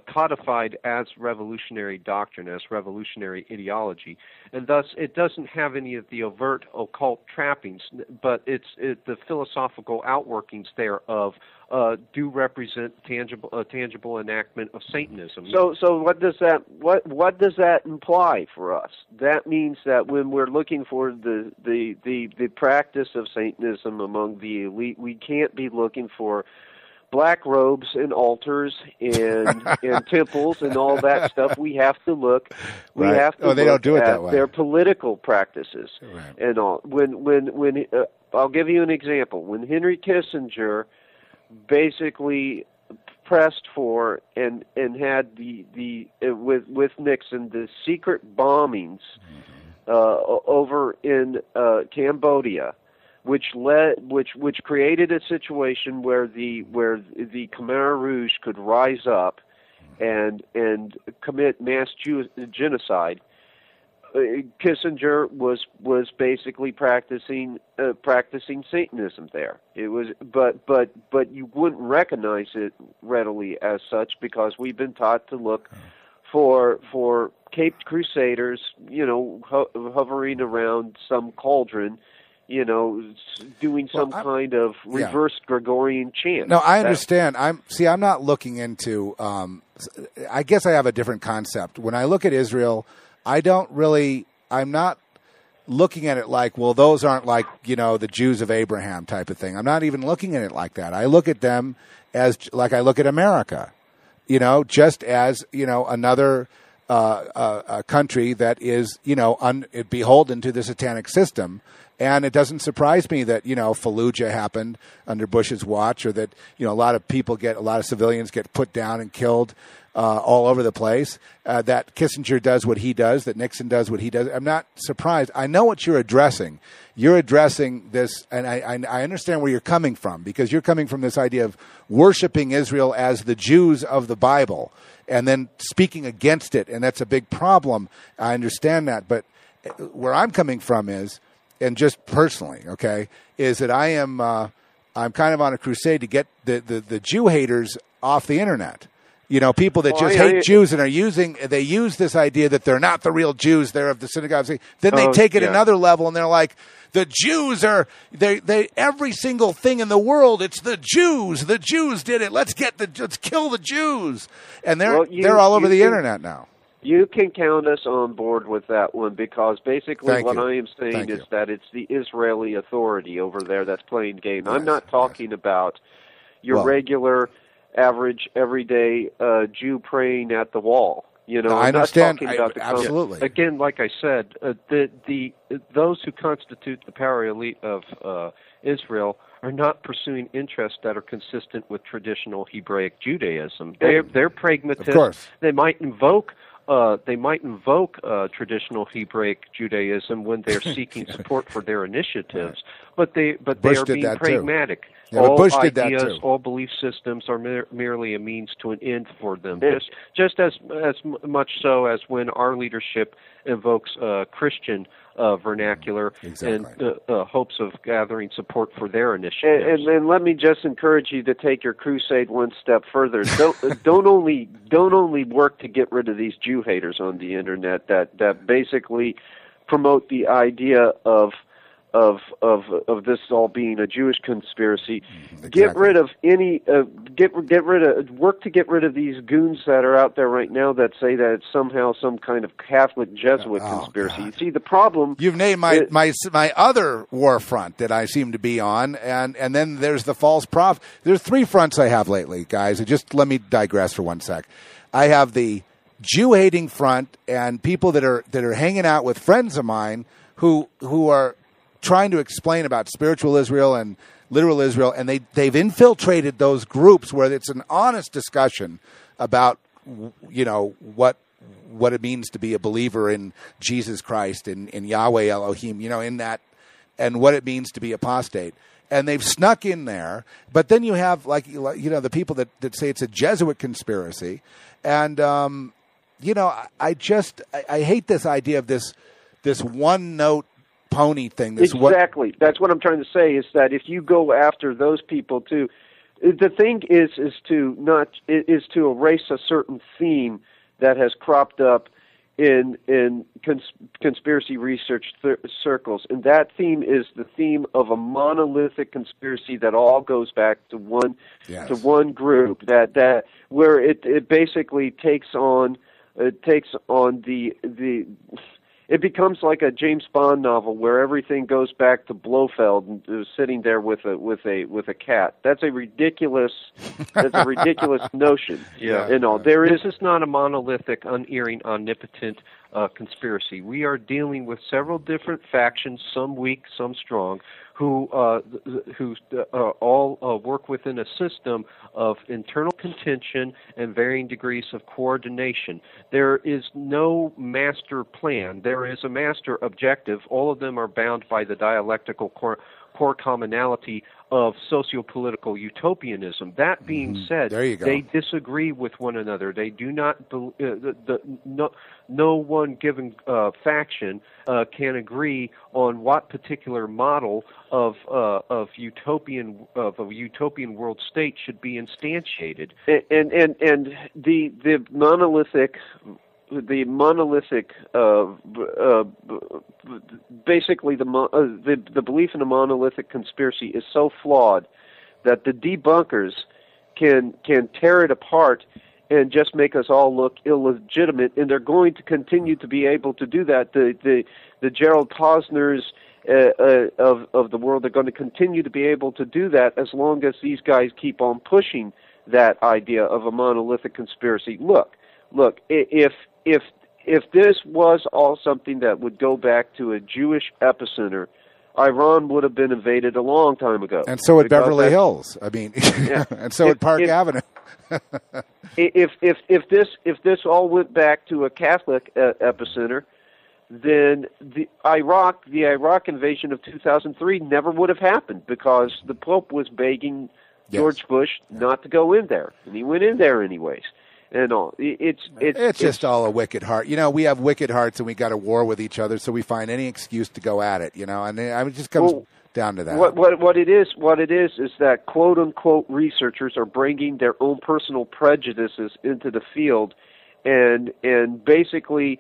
codified as revolutionary doctrine, as revolutionary ideology, and thus it doesn't have any of the overt occult trappings, but the philosophical outworkings thereof do represent a tangible enactment of Satanism. So what does that imply for us? That means that when we're looking for the practice of Satanism among the elite, we can't be looking for black robes and altars and temples and all that stuff. We have to look. We have to they don't do it that way. Their political practices right. and all. When I'll give you an example. When Henry Kissinger basically pressed for and had with Nixon the secret bombings over in Cambodia, which created a situation where the Khmer Rouge could rise up and commit mass genocide. Kissinger was basically practicing Satanism there. It was, but you wouldn't recognize it readily as such because we've been taught to look for caped crusaders, hovering around some cauldron, doing some kind of reverse Gregorian chant. No, I understand. I'm not looking into. I guess I have a different concept. When I look at Israel, I'm not looking at it like, well, those aren't like, the Jews of Abraham type of thing. I'm not even looking at it like that. I look at them as like I look at America, just as, another country that is, beholden to the satanic system. And it doesn't surprise me that, Fallujah happened under Bush's watch, or that, a lot of civilians get put down and killed all over the place, that Kissinger does what he does, that Nixon does what he does. I'm not surprised. I know what you're addressing. You're addressing this, and I understand where you're coming from, because you're coming from this idea of worshiping Israel as the Jews of the Bible and then speaking against it, and that's a big problem. I understand that. But where I'm coming from is, and just personally, okay, is that I'm kind of on a crusade to get the Jew haters off the internet. People that just hate Jews and they use this idea that they're not the real Jews, they're of the synagogue. Then they take it another level and they're like, the Jews are, they every single thing in the world, it's the Jews. The Jews did it. Let's kill the Jews. And they're all over the internet now. You can count us on board with that one, because basically what I am saying is that it's the Israeli authority over there that's playing game. I'm not talking about your regular, average, everyday Jew praying at the wall. I understand. Absolutely. Again, like I said, those who constitute the power elite of Israel are not pursuing interests that are consistent with traditional Hebraic Judaism. They're pragmatists. Of course. They might invoke invoke traditional Hebraic Judaism when they're seeking support for their initiatives, but they are being pragmatic. Yeah, all Bush did that ideas, too. all belief systems are merely a means to an end for them. Just as much so as when our leadership invokes Christian vernacular and hopes of gathering support for their initiatives. And let me just encourage you to take your crusade one step further. Don't only work to get rid of these Jew haters on the internet that basically promote the idea of this all being a Jewish conspiracy. Exactly. Get rid of any work to get rid of these goons that are out there right now that say that it's somehow some kind of Catholic Jesuit conspiracy. God. You see, the problem. You've named my other war front that I seem to be on, and then there's the false prophet. There's 3 fronts I have lately, guys. Just let me digress for one sec. I have the Jew-hating front and people that are hanging out with friends of mine who are trying to explain about spiritual Israel and literal Israel, and they've infiltrated those groups where it's an honest discussion about what it means to be a believer in Jesus Christ and in Yahweh Elohim, in that, and what it means to be apostate. And they've snuck in there, but then you have the people that say it's a Jesuit conspiracy, and I hate this idea of this one note pony thing. Exactly. That's what I'm trying to say, is that if you go after those people too, the thing is to erase a certain theme that has cropped up in conspiracy research circles, and that theme is the theme of a monolithic conspiracy that all goes back to one group, that where it basically takes on the it becomes like a James Bond novel where everything goes back to Blofeld sitting there with a cat. That's a ridiculous notion. Yeah. This is not a monolithic, unerring, omnipotent conspiracy. We are dealing with several different factions, some weak, some strong, who all work within a system of internal contention and varying degrees of coordination. There is no master plan. There is a master objective. All of them are bound by the dialectical core commonality of socio-political utopianism. That being said, they disagree with one another. They do not. No one given faction can agree on what particular model of a utopian world state should be instantiated. And the monolithic. Basically, the belief in a monolithic conspiracy is so flawed that the debunkers can tear it apart and just make us all look illegitimate, and they're going to continue to be able to do that. The Gerald Posners of the world are going to continue to be able to do that as long as these guys keep on pushing that idea of a monolithic conspiracy. Look, if this was all something that would go back to a Jewish epicenter, Iran would have been invaded a long time ago. And so would Beverly Hills. I mean, and so would Park Avenue. if this all went back to a Catholic epicenter, then the Iraq invasion of 2003 never would have happened, because the Pope was begging George Bush not to go in there, and he went in there anyways. And all it's just all a wicked heart. We have wicked hearts, and we got a war with each other, so we find any excuse to go at it. And it just comes down to that. What it is that quote unquote researchers are bringing their own personal prejudices into the field, and basically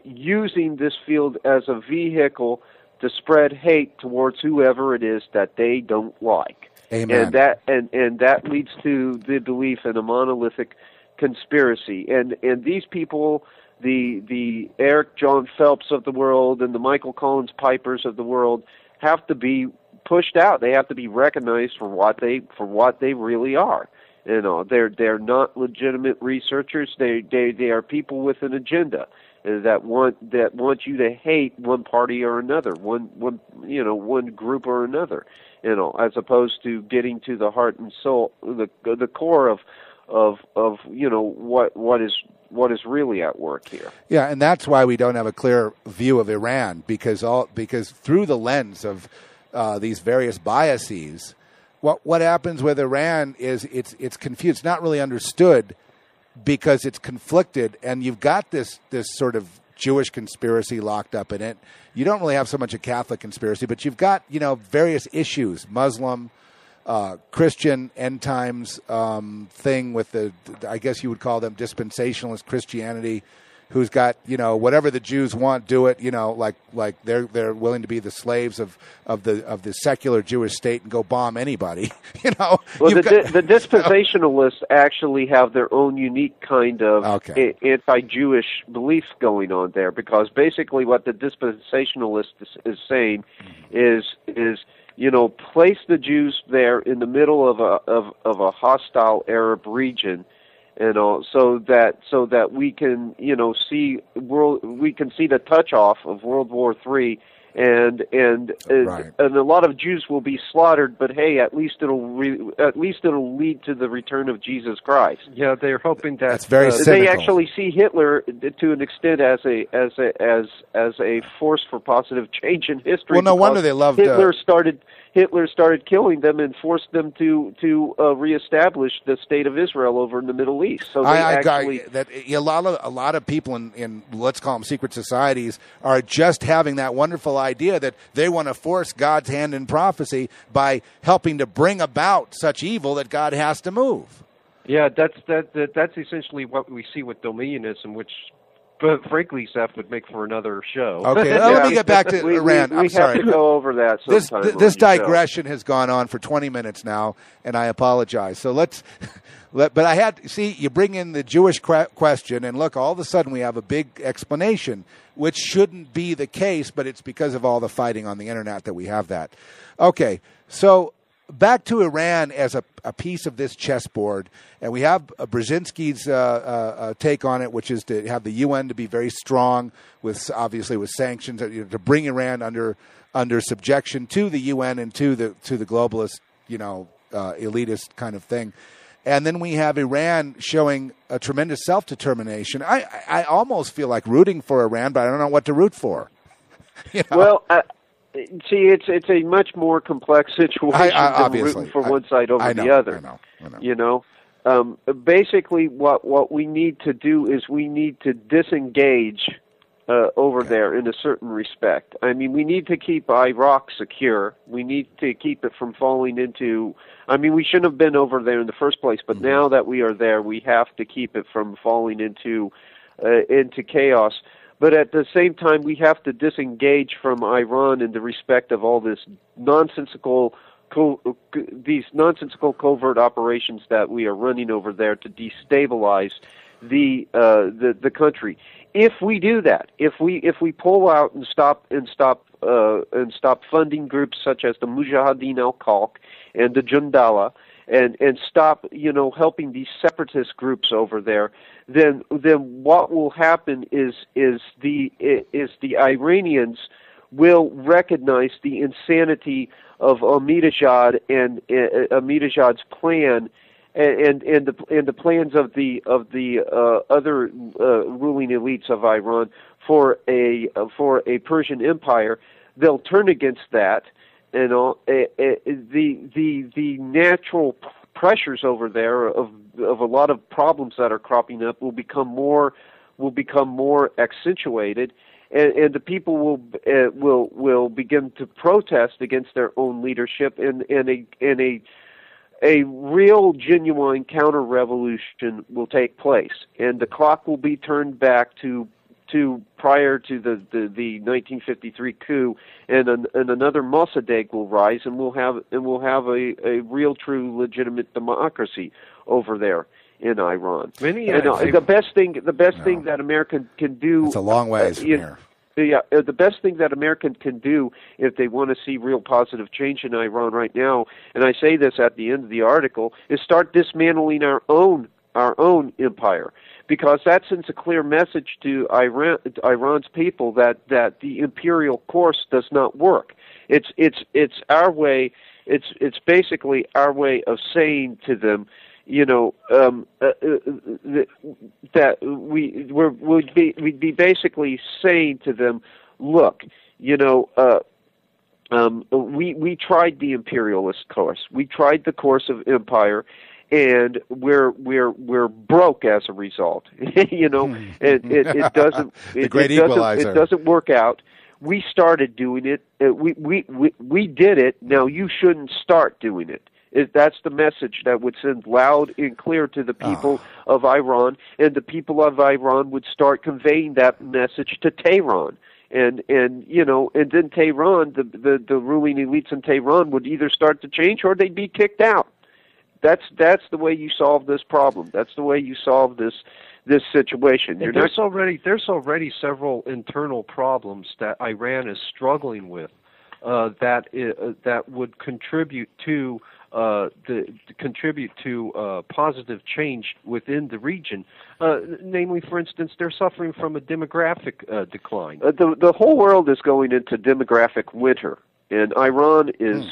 using this field as a vehicle to spread hate towards whoever it is that they don't like. Amen. And that leads to the belief in a monolithic conspiracy, and these people, the Eric John Phelps of the world and the Michael Collins Pipers of the world, have to be pushed out. They have to be recognized for what they really are. They're not legitimate researchers. They are people with an agenda that want you to hate one party or another, one group or another, as opposed to getting to the heart and soul, the core of what is really at work here. Yeah, and that's why we don't have a clear view of Iran, because through the lens of these various biases, what happens with Iran is it's confused, not really understood, because it's conflicted, and you've got this sort of Jewish conspiracy locked up in it. You don't really have so much a Catholic conspiracy, but you've got various issues, Muslim, Christian end times thing with the, I guess you would call them dispensationalist Christianity, who's got whatever the Jews want, do it. Like they're willing to be the slaves of the secular Jewish state and go bomb anybody. Well, the dispensationalists actually have their own unique kind of anti-Jewish beliefs going on there, because basically what the dispensationalist is saying is place the Jews there in the middle of a hostile Arab region, so that we can see the touch off of World War III, and a lot of Jews will be slaughtered, but hey, at least it'll lead to the return of Jesus Christ. Yeah, they're hoping that that's very cynical. They actually see Hitler to an extent as a force for positive change in history. Well, no wonder they loved Hitler started killing them and forced them to reestablish the state of Israel over in the Middle East. So a lot of people in let's call them secret societies are just having that wonderful idea that they want to force God's hand in prophecy by helping to bring about such evil that God has to move. Yeah, that's essentially what we see with dominionism, which, but frankly, Zeph, would make for another show. Okay, let me get back to Iran. I'm sorry. We have to go over that sometime. This digression has gone on for 20 minutes now, and I apologize. So but I had, you bring in the Jewish question, and look, all of a sudden we have a big explanation, which shouldn't be the case, but it's because of all the fighting on the internet that we have that. Okay, so back to Iran as a piece of this chessboard, and we have Brzezinski's take on it, which is to have the UN to be very strong, with sanctions, to bring Iran under subjection to the UN and to the globalist, elitist kind of thing. And then we have Iran showing a tremendous self-determination. I almost feel like rooting for Iran, but I don't know what to root for. Well, see, it's a much more complex situation than rooting for one side over the other. I know. Basically, what we need to do is we need to disengage over there in a certain respect. I mean, we need to keep Iraq secure. We need to keep it from falling into... I mean, we shouldn't have been over there in the first place, but now that we are there, we have to keep it from falling into chaos. But at the same time, we have to disengage from Iran in the respect of all this nonsensical covert operations that we are running over there to destabilize the country. If we do that, if we pull out and stop funding groups such as the Mujahideen al-Khalq and the Jundala, and stop helping these separatist groups over there, then what will happen is the Iranians will recognize the insanity of Ahmadinejad and Ahmadinejad's plan and the plans of the other ruling elites of Iran for a Persian Empire. They'll turn against that, and the natural pressures over there of a lot of problems that are cropping up will become more accentuated, and the people will begin to protest against their own leadership, and a real genuine counter revolution will take place, and the clock will be turned back to prior to the 1953 coup, and another Mossadegh will rise, and we'll have a real, true, legitimate democracy over there in Iran. The best thing that America can do. It's a long ways from here. Yeah, the best thing that Americans can do if they want to see real positive change in Iran right now, and I say this at the end of the article, is start dismantling our own empire, because that sends a clear message to Iran's people that the imperial course does not work. It's our way. It's basically our way of saying to them, that we'd be basically saying to them, look, we tried the imperialist course, we tried the course of empire, and we're broke as a result. It doesn't it doesn't work out. We started doing it. We did it. Now you shouldn't start doing it. That's the message that would send loud and clear to the people of Iran, and the people of Iran would start conveying that message to Tehran. And then Tehran, the ruling elites in Tehran would either start to change or they'd be kicked out. That's the way you solve this problem. That's the way you solve this situation. There's already several internal problems that Iran is struggling with that would contribute to positive change within the region. Namely, for instance, they're suffering from a demographic decline. The whole world is going into demographic winter, and Iran is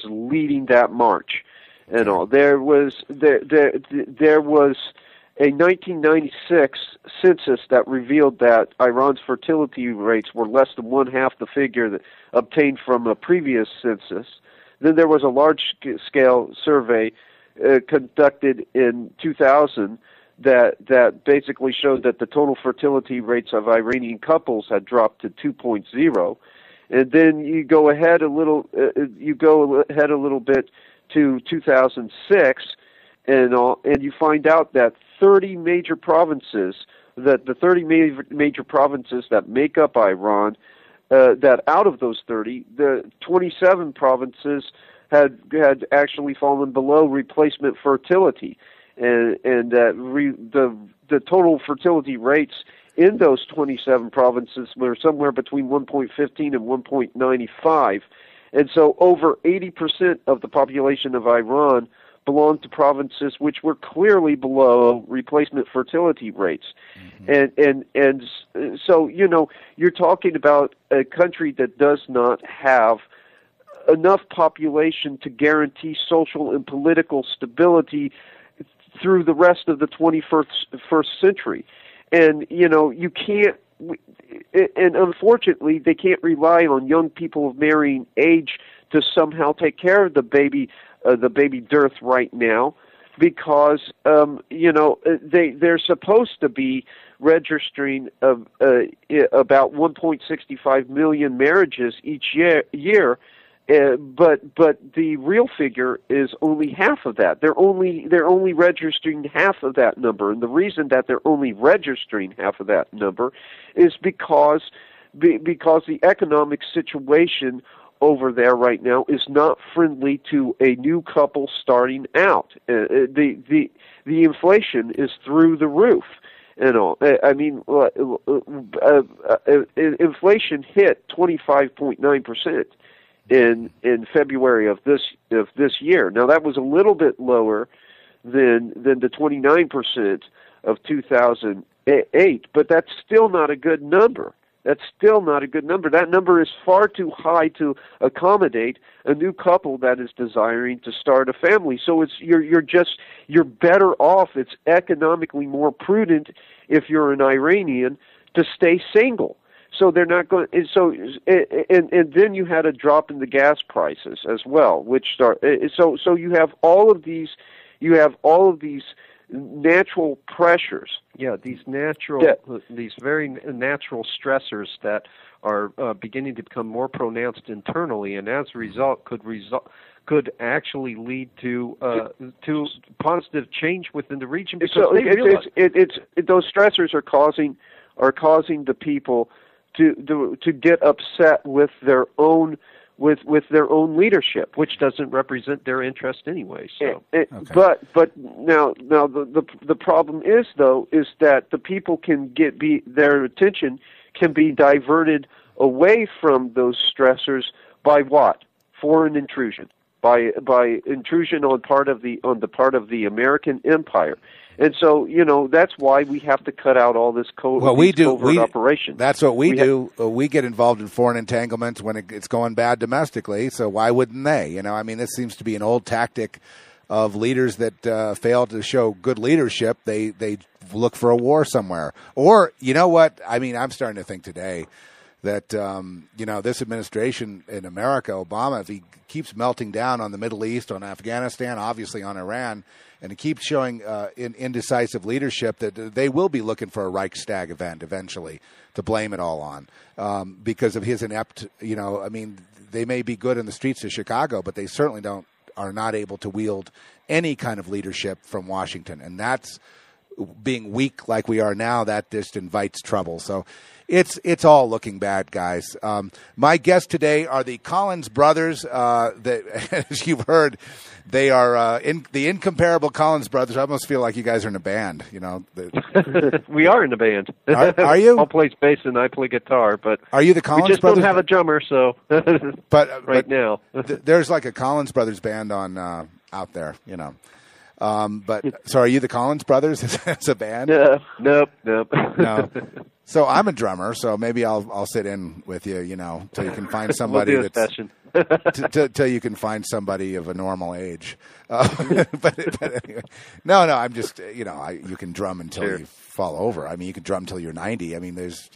leading that march. And all there was a 1996 census that revealed that Iran's fertility rates were less than one half the figure that obtained from a previous census. Then there was a large-scale survey conducted in 2000 that basically showed that the total fertility rates of Iranian couples had dropped to 2.0. And then you go ahead a little bit to 2006, and you find out that 30 major provinces, that the 30 major provinces that make up Iran, that out of those 30, the 27 provinces had actually fallen below replacement fertility, and the total fertility rates in those 27 provinces were somewhere between 1.15 and 1.95, and so over 80% of the population of Iran belonged to provinces which were clearly below replacement fertility rates. Mm-hmm. And so, you're talking about a country that does not have enough population to guarantee social and political stability through the rest of the 21st century. And, you can't, and unfortunately, they can't rely on young people of marrying age to somehow take care of the baby dearth right now, because they're supposed to be registering about 1.65 million marriages each year, but the real figure is only half of that. They're only registering half of that number, and the reason that they're only registering half of that number is because the economic situation over there right now is not friendly to a new couple starting out. The inflation is through the roof. I mean, inflation hit 25.9% in February of this year. Now that was a little bit lower than the 29% of 2008, but that's still not a good number. That's still not a good number. That number is far too high to accommodate a new couple that is desiring to start a family. So you're better off. It's economically more prudent if you're an Iranian to stay single. So they're not going. And then you had a drop in the gas prices as well, which start. So you have all of these. You have all of these natural pressures. Yeah, these very natural stressors that are beginning to become more pronounced internally, and as a result, could actually lead to positive change within the region. Because those stressors are causing the people to get upset with their own leadership, which doesn't represent their interest anyway. So, okay. But now the problem is that the people their attention can be diverted away from those stressors by what? Foreign intrusion, by intrusion on the part of the American empire. And so, that's why we have to cut out all this covert operations. That's what we do. We get involved in foreign entanglements when it's going bad domestically, so why wouldn't they? I mean, this seems to be an old tactic of leaders that fail to show good leadership. They look for a war somewhere. Or, you know what? I mean, I'm starting to think today that, this administration in America, Obama, if he keeps melting down on the Middle East, on Afghanistan, obviously on Iran, and he keeps showing indecisive leadership, that they will be looking for a Reichstag event eventually to blame it all on because of his inept, they may be good in the streets of Chicago, but they certainly are not able to wield any kind of leadership from Washington. And that's being weak like we are now, that just invites trouble. So it's all looking bad, guys. My guests today are the Collins brothers. That, as you've heard, they are the incomparable Collins brothers. I almost feel like you guys are in a band. We are in a band. Are you? Paul plays bass and I play guitar. But are you the Collins we just brothers? don't have a drummer, so but now there's like a Collins brothers band on out there. But so are you the Collins brothers as a band? Nope. No. So I'm a drummer, so maybe I'll sit in with you, till you can find somebody till you can find somebody of a normal age. But anyway, no, I'm just you can drum until you fall over. I mean, you can drum until you're 90. I mean, there's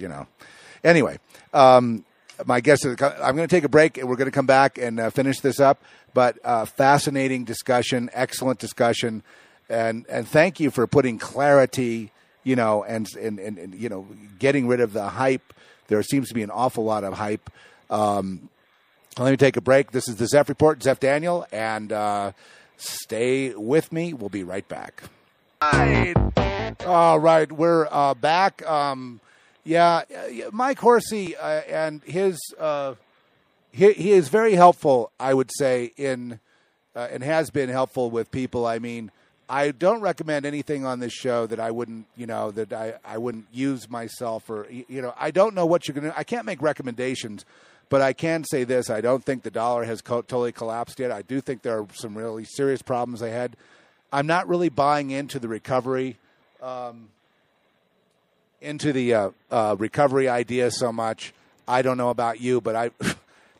Anyway, my guest is, I'm going to take a break and we're going to come back and finish this up. But fascinating discussion, excellent discussion, and thank you for putting clarity, and getting rid of the hype. There seems to be an awful lot of hype. Let me take a break. This is the Zeph Report, Zeph Daniel, and stay with me. We'll be right back. All right, we're back. Mike Horsey and his. He is very helpful, I would say, in and has been helpful with people. I mean, I don't recommend anything on this show that I wouldn't, that I wouldn't use myself, or I don't know what you're going to. I can't make recommendations, but I can say this: I don't think the dollar has totally collapsed yet. I do think there are some really serious problems ahead. I'm not really buying into the recovery, recovery idea so much. I don't know about you, but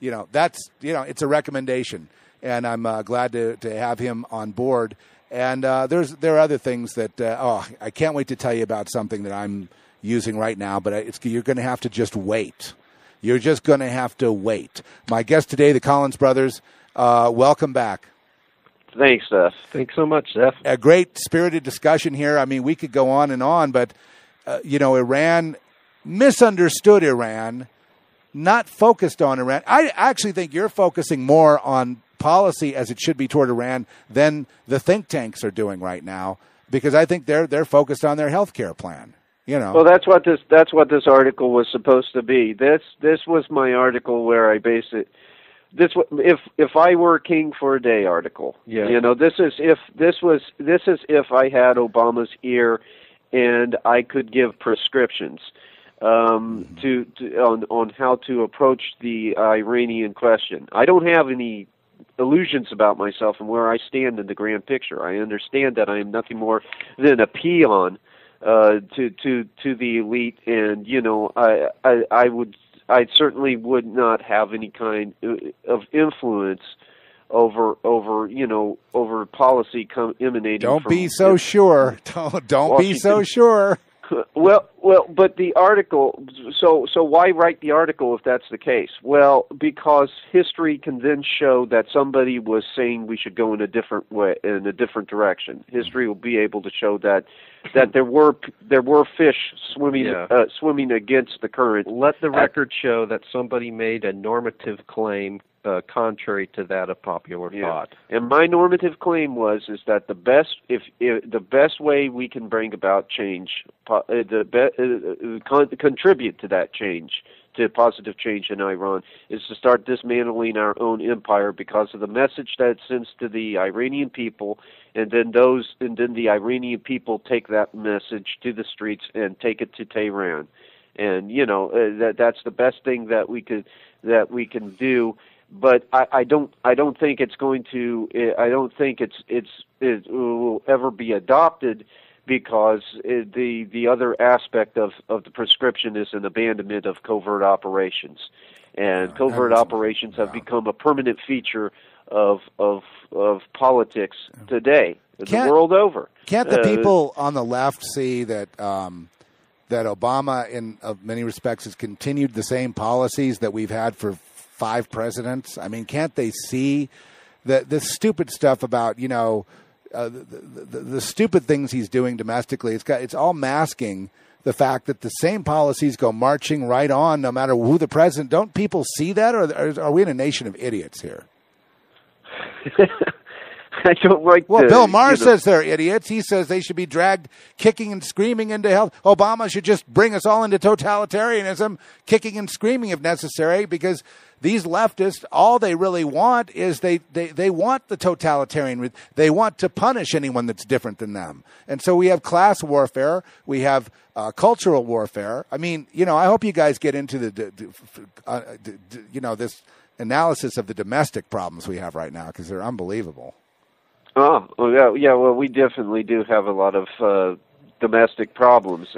it's a recommendation, and I'm glad to have him on board. And there are other things that I can't wait to tell you about something that I'm using right now. But you're going to have to just wait. You're just going to have to wait. My guest today, the Collins brothers. Welcome back. Thanks, Zeph. Thanks so much, Zeph. A great spirited discussion here. I mean, we could go on and on, but Iran, misunderstood Iran. Not focused on Iran. I actually think you're focusing more on policy as it should be toward Iran than the think tanks are doing right now, because I think they're focused on their health care plan. Well, that's what this article was supposed to be. This was my article where I base it. If I were a king for a day article. Yeah. This is if I had Obama's ear and I could give prescriptions. On how to approach the Iranian question. I don't have any illusions about myself and where I stand in the grand picture. I understand that I am nothing more than a peon to the elite, and I certainly would not have any kind of influence over policy emanating. Don't be so sure. Don't be so sure. Well, but the article. So why write the article if that's the case? Well, because history can then show that somebody was saying we should go in a different way, in a different direction. History will be able to show that there were fish swimming against the current. Let the record show that somebody made a normative claim contrary to that of popular thought. And my normative claim is that the best way we can bring about change, contribute to that change, to positive change in Iran, is to start dismantling our own empire because of the message that it sends to the Iranian people, and then the Iranian people take that message to the streets and take it to Tehran, and that's the best thing that we can do. But I don't think it's going to. I don't think it will ever be adopted, because the other aspect of the prescription is an abandonment of covert operations, and covert operations have become a permanent feature of politics today, the world over. Can't the people on the left see that that Obama, in many respects, has continued the same policies that we've had for 5 presidents? I mean, can't they see the stupid stuff about, you know, the stupid things he's doing domestically? It's all masking the fact that the same policies go marching right on no matter who the president. Don't people see that, or are we in a nation of idiots here? I don't like. Well, Bill Maher says they're idiots. He says they should be dragged kicking and screaming into hell. Obama should just bring us all into totalitarianism, kicking and screaming if necessary, because these leftists, all they really want is they want the totalitarian. They want to punish anyone that's different than them. And so we have class warfare. We have cultural warfare. I mean, you know, I hope you guys get into this analysis of the domestic problems we have right now, because they're unbelievable. Oh, yeah. Well, we definitely do have a lot of domestic problems,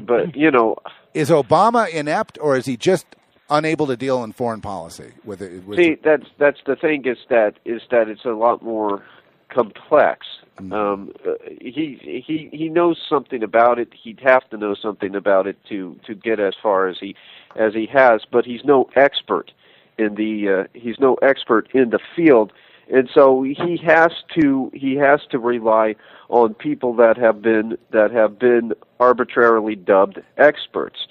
but you know, is Obama inept, or is he just unable to deal in foreign policy with it? See, that's the thing is that it's a lot more complex. He knows something about it. He'd have to know something about it to get as far as he has, but he's no expert in the field. And so he has to rely on people that have been arbitrarily dubbed experts.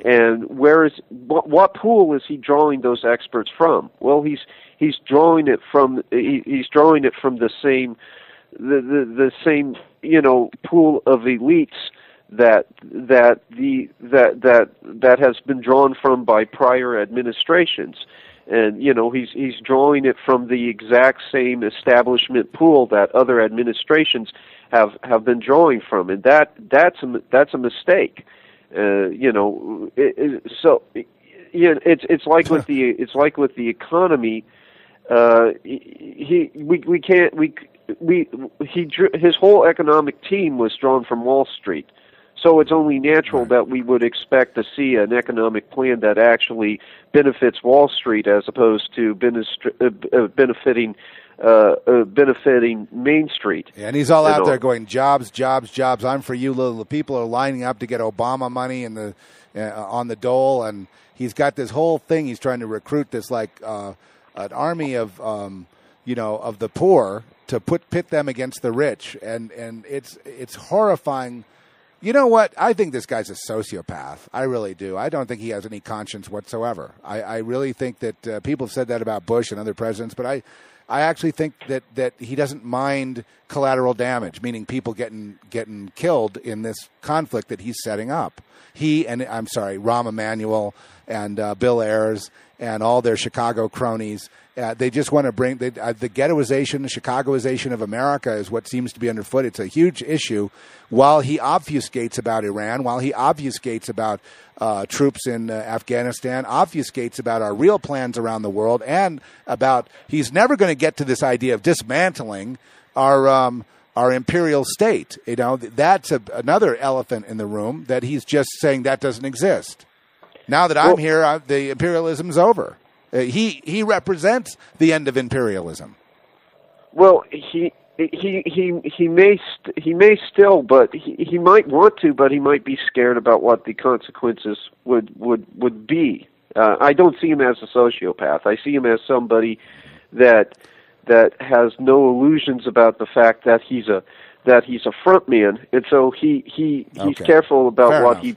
And what pool is he drawing those experts from? Well, he's drawing it from the same pool of elites that has been drawn from by prior administrations. And, you know, he's drawing it from the exact same establishment pool that other administrations have been drawing from, and that's a mistake. It's like with the economy. His whole economic team was drawn from Wall Street. So it's only natural that we would expect to see an economic plan that actually benefits Wall Street as opposed to benefiting Main Street. Yeah, and he's all out there going, jobs, jobs, jobs. I'm for you. Little people are lining up to get Obama money in on the dole, and he's got this whole thing. He's trying to recruit this an army of the poor to pit them against the rich, and it's horrifying. You know what? I think this guy's a sociopath. I really do. I don't think he has any conscience whatsoever. I really think that people have said that about Bush and other presidents, but I actually think that he doesn't mind collateral damage, meaning people getting killed in this conflict that he's setting up. He and Rahm Emanuel and Bill Ayers and all their Chicago cronies. They just want to bring the ghettoization, the Chicagoization of America is what seems to be underfoot. It's a huge issue. While he obfuscates about Iran, while he obfuscates about troops in Afghanistan, obfuscates about our real plans around the world, and about he's never going to get to this idea of dismantling our imperial state. You know, that's another elephant in the room that he's just saying that doesn't exist. Now that I'm here, the imperialism's over. He represents the end of imperialism. Well, he may still, but he might want to, but he might be scared about what the consequences would be. I don't see him as a sociopath. I see him as somebody that has no illusions about the fact that he's a front man, and so he's careful about he's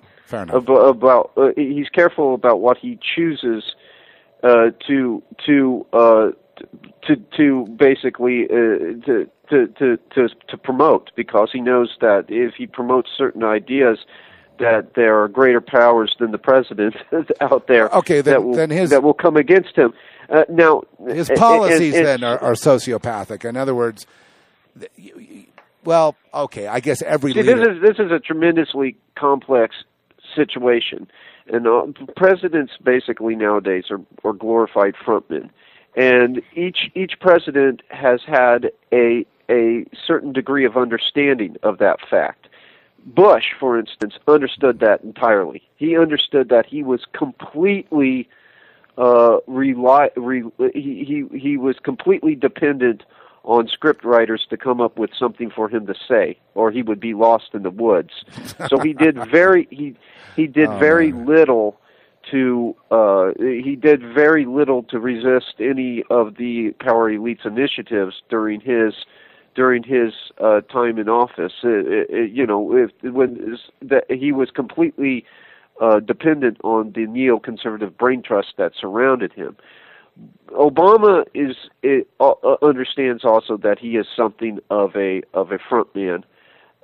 careful about what he chooses to basically to promote, because he knows that if he promotes certain ideas, that there are greater powers than the president out there that will come against him. Now, his policies are sociopathic. In other words, I guess every leader. This is a tremendously complex situation, and presidents basically nowadays are glorified frontmen, and each president has had a certain degree of understanding of that fact. Bush, for instance, understood that entirely. He understood that he was completely he was completely dependent on script writers to come up with something for him to say, or he would be lost in the woods. So he did very little to resist any of the power elite's initiatives during his time in office. He was completely dependent on the neoconservative brain trust that surrounded him. Obama understands also that he is something of a front man,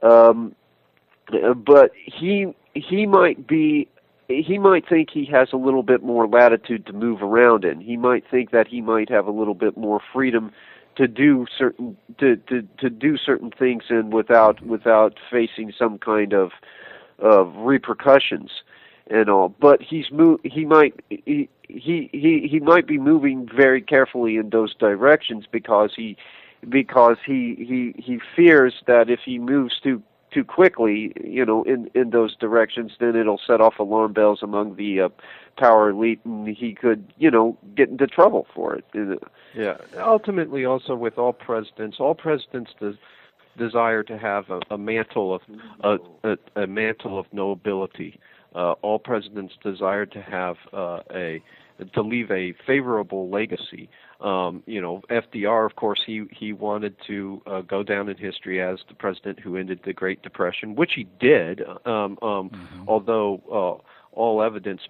but he might think he has a little bit more latitude to move around in. He might think that he might have a little bit more freedom to do certain things and without facing some kind of repercussions and all. But he might be moving very carefully in those directions because he fears that if he moves too quickly, in those directions, then it'll set off alarm bells among the power elite, and he could, get into trouble for it. Yeah. Ultimately, also with all presidents desire to have a mantle of a mantle of nobility. All presidents desire to have to leave a favorable legacy. FDR, of course, he wanted to go down in history as the president who ended the Great Depression, which he did. Although all evidence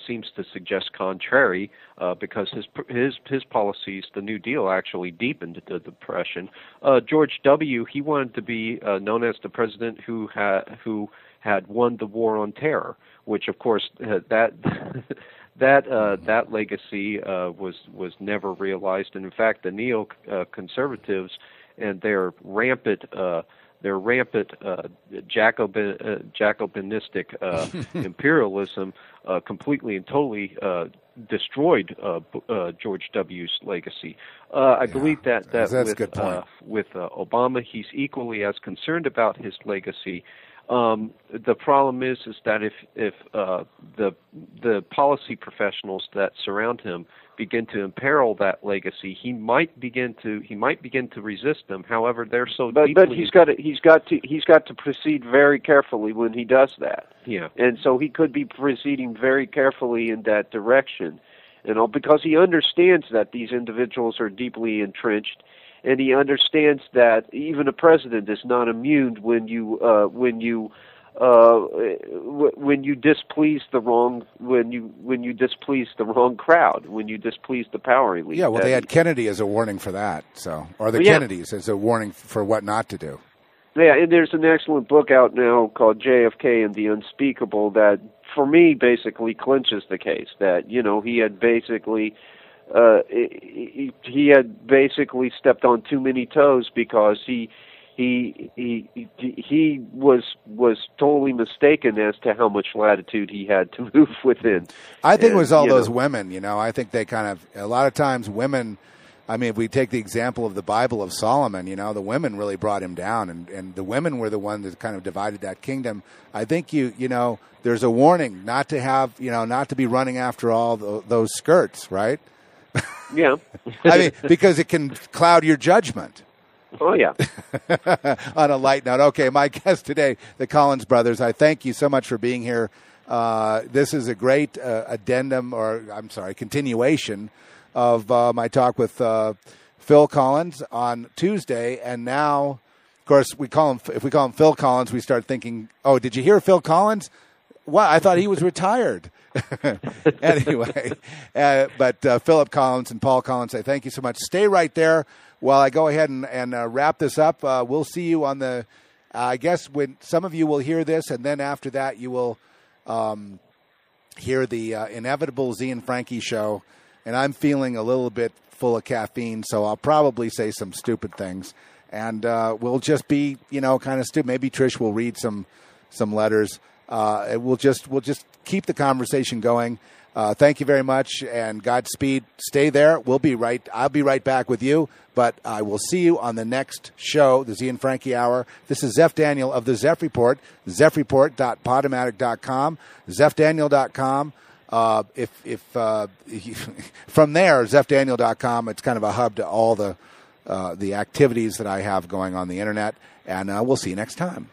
seems to suggest contrary, because his policies, the New Deal, actually deepened the Depression. George W. He wanted to be known as the president who had won the war on terror, which, of course, that legacy was never realized. And in fact, the neoconservatives and their rampant Jacobinistic imperialism completely and totally destroyed George W.'s legacy. I believe that that's a good point. With Obama, he's equally as concerned about his legacy. The problem is that if the policy professionals that surround him begin to imperil that legacy, he might begin to resist them. However, they're so deeply. But he's got to proceed very carefully when he does that. Yeah. And so he could be proceeding very carefully in that direction, because he understands that these individuals are deeply entrenched. And he understands that even a president is not immune when you displease the wrong crowd, when you displease the power elite. Yeah, well, they had Kennedy as a warning for that, or the Kennedys as a warning for what not to do. Yeah, and there's an excellent book out now called JFK and the Unspeakable that, for me, basically clinches the case that he had basically. He had basically stepped on too many toes because he was totally mistaken as to how much latitude he had to move within. I think it was all those women. I think they kind of a lot of times women. I mean, if we take the example of the Bible of Solomon, the women really brought him down, and the women were the ones that kind of divided that kingdom. I think there's a warning not to have not to be running after all those skirts, right? Yeah. I mean, because it can cloud your judgment. Oh, yeah. On a light note. Okay, my guest today, the Collins brothers, I thank you so much for being here. This is a great continuation of my talk with Phil Collins on Tuesday. And now, of course, if we call him Phil Collins, we start thinking, oh, did you hear Phil Collins? What? I thought he was retired. Anyway, but Philip Collins and Paul Collins, I thank you so much. Stay right there while I go ahead and wrap this up. We'll see you on the, I guess when some of you will hear this, and then after that you will hear the inevitable Z and Frankie show. And I'm feeling a little bit full of caffeine, so I'll probably say some stupid things. And we'll just be, kind of stupid. Maybe Trish will read some letters. We'll just keep the conversation going. Thank you very much, and Godspeed. Stay there. I'll be right back with you, but I will see you on the next show, the Z and Frankie Hour. This is Zeph Daniel of the Zeph Report, zephreport.podomatic.com, zephdaniel.com. From there, ZephDaniel.com, it's kind of a hub to all the activities that I have going on the internet, and we'll see you next time.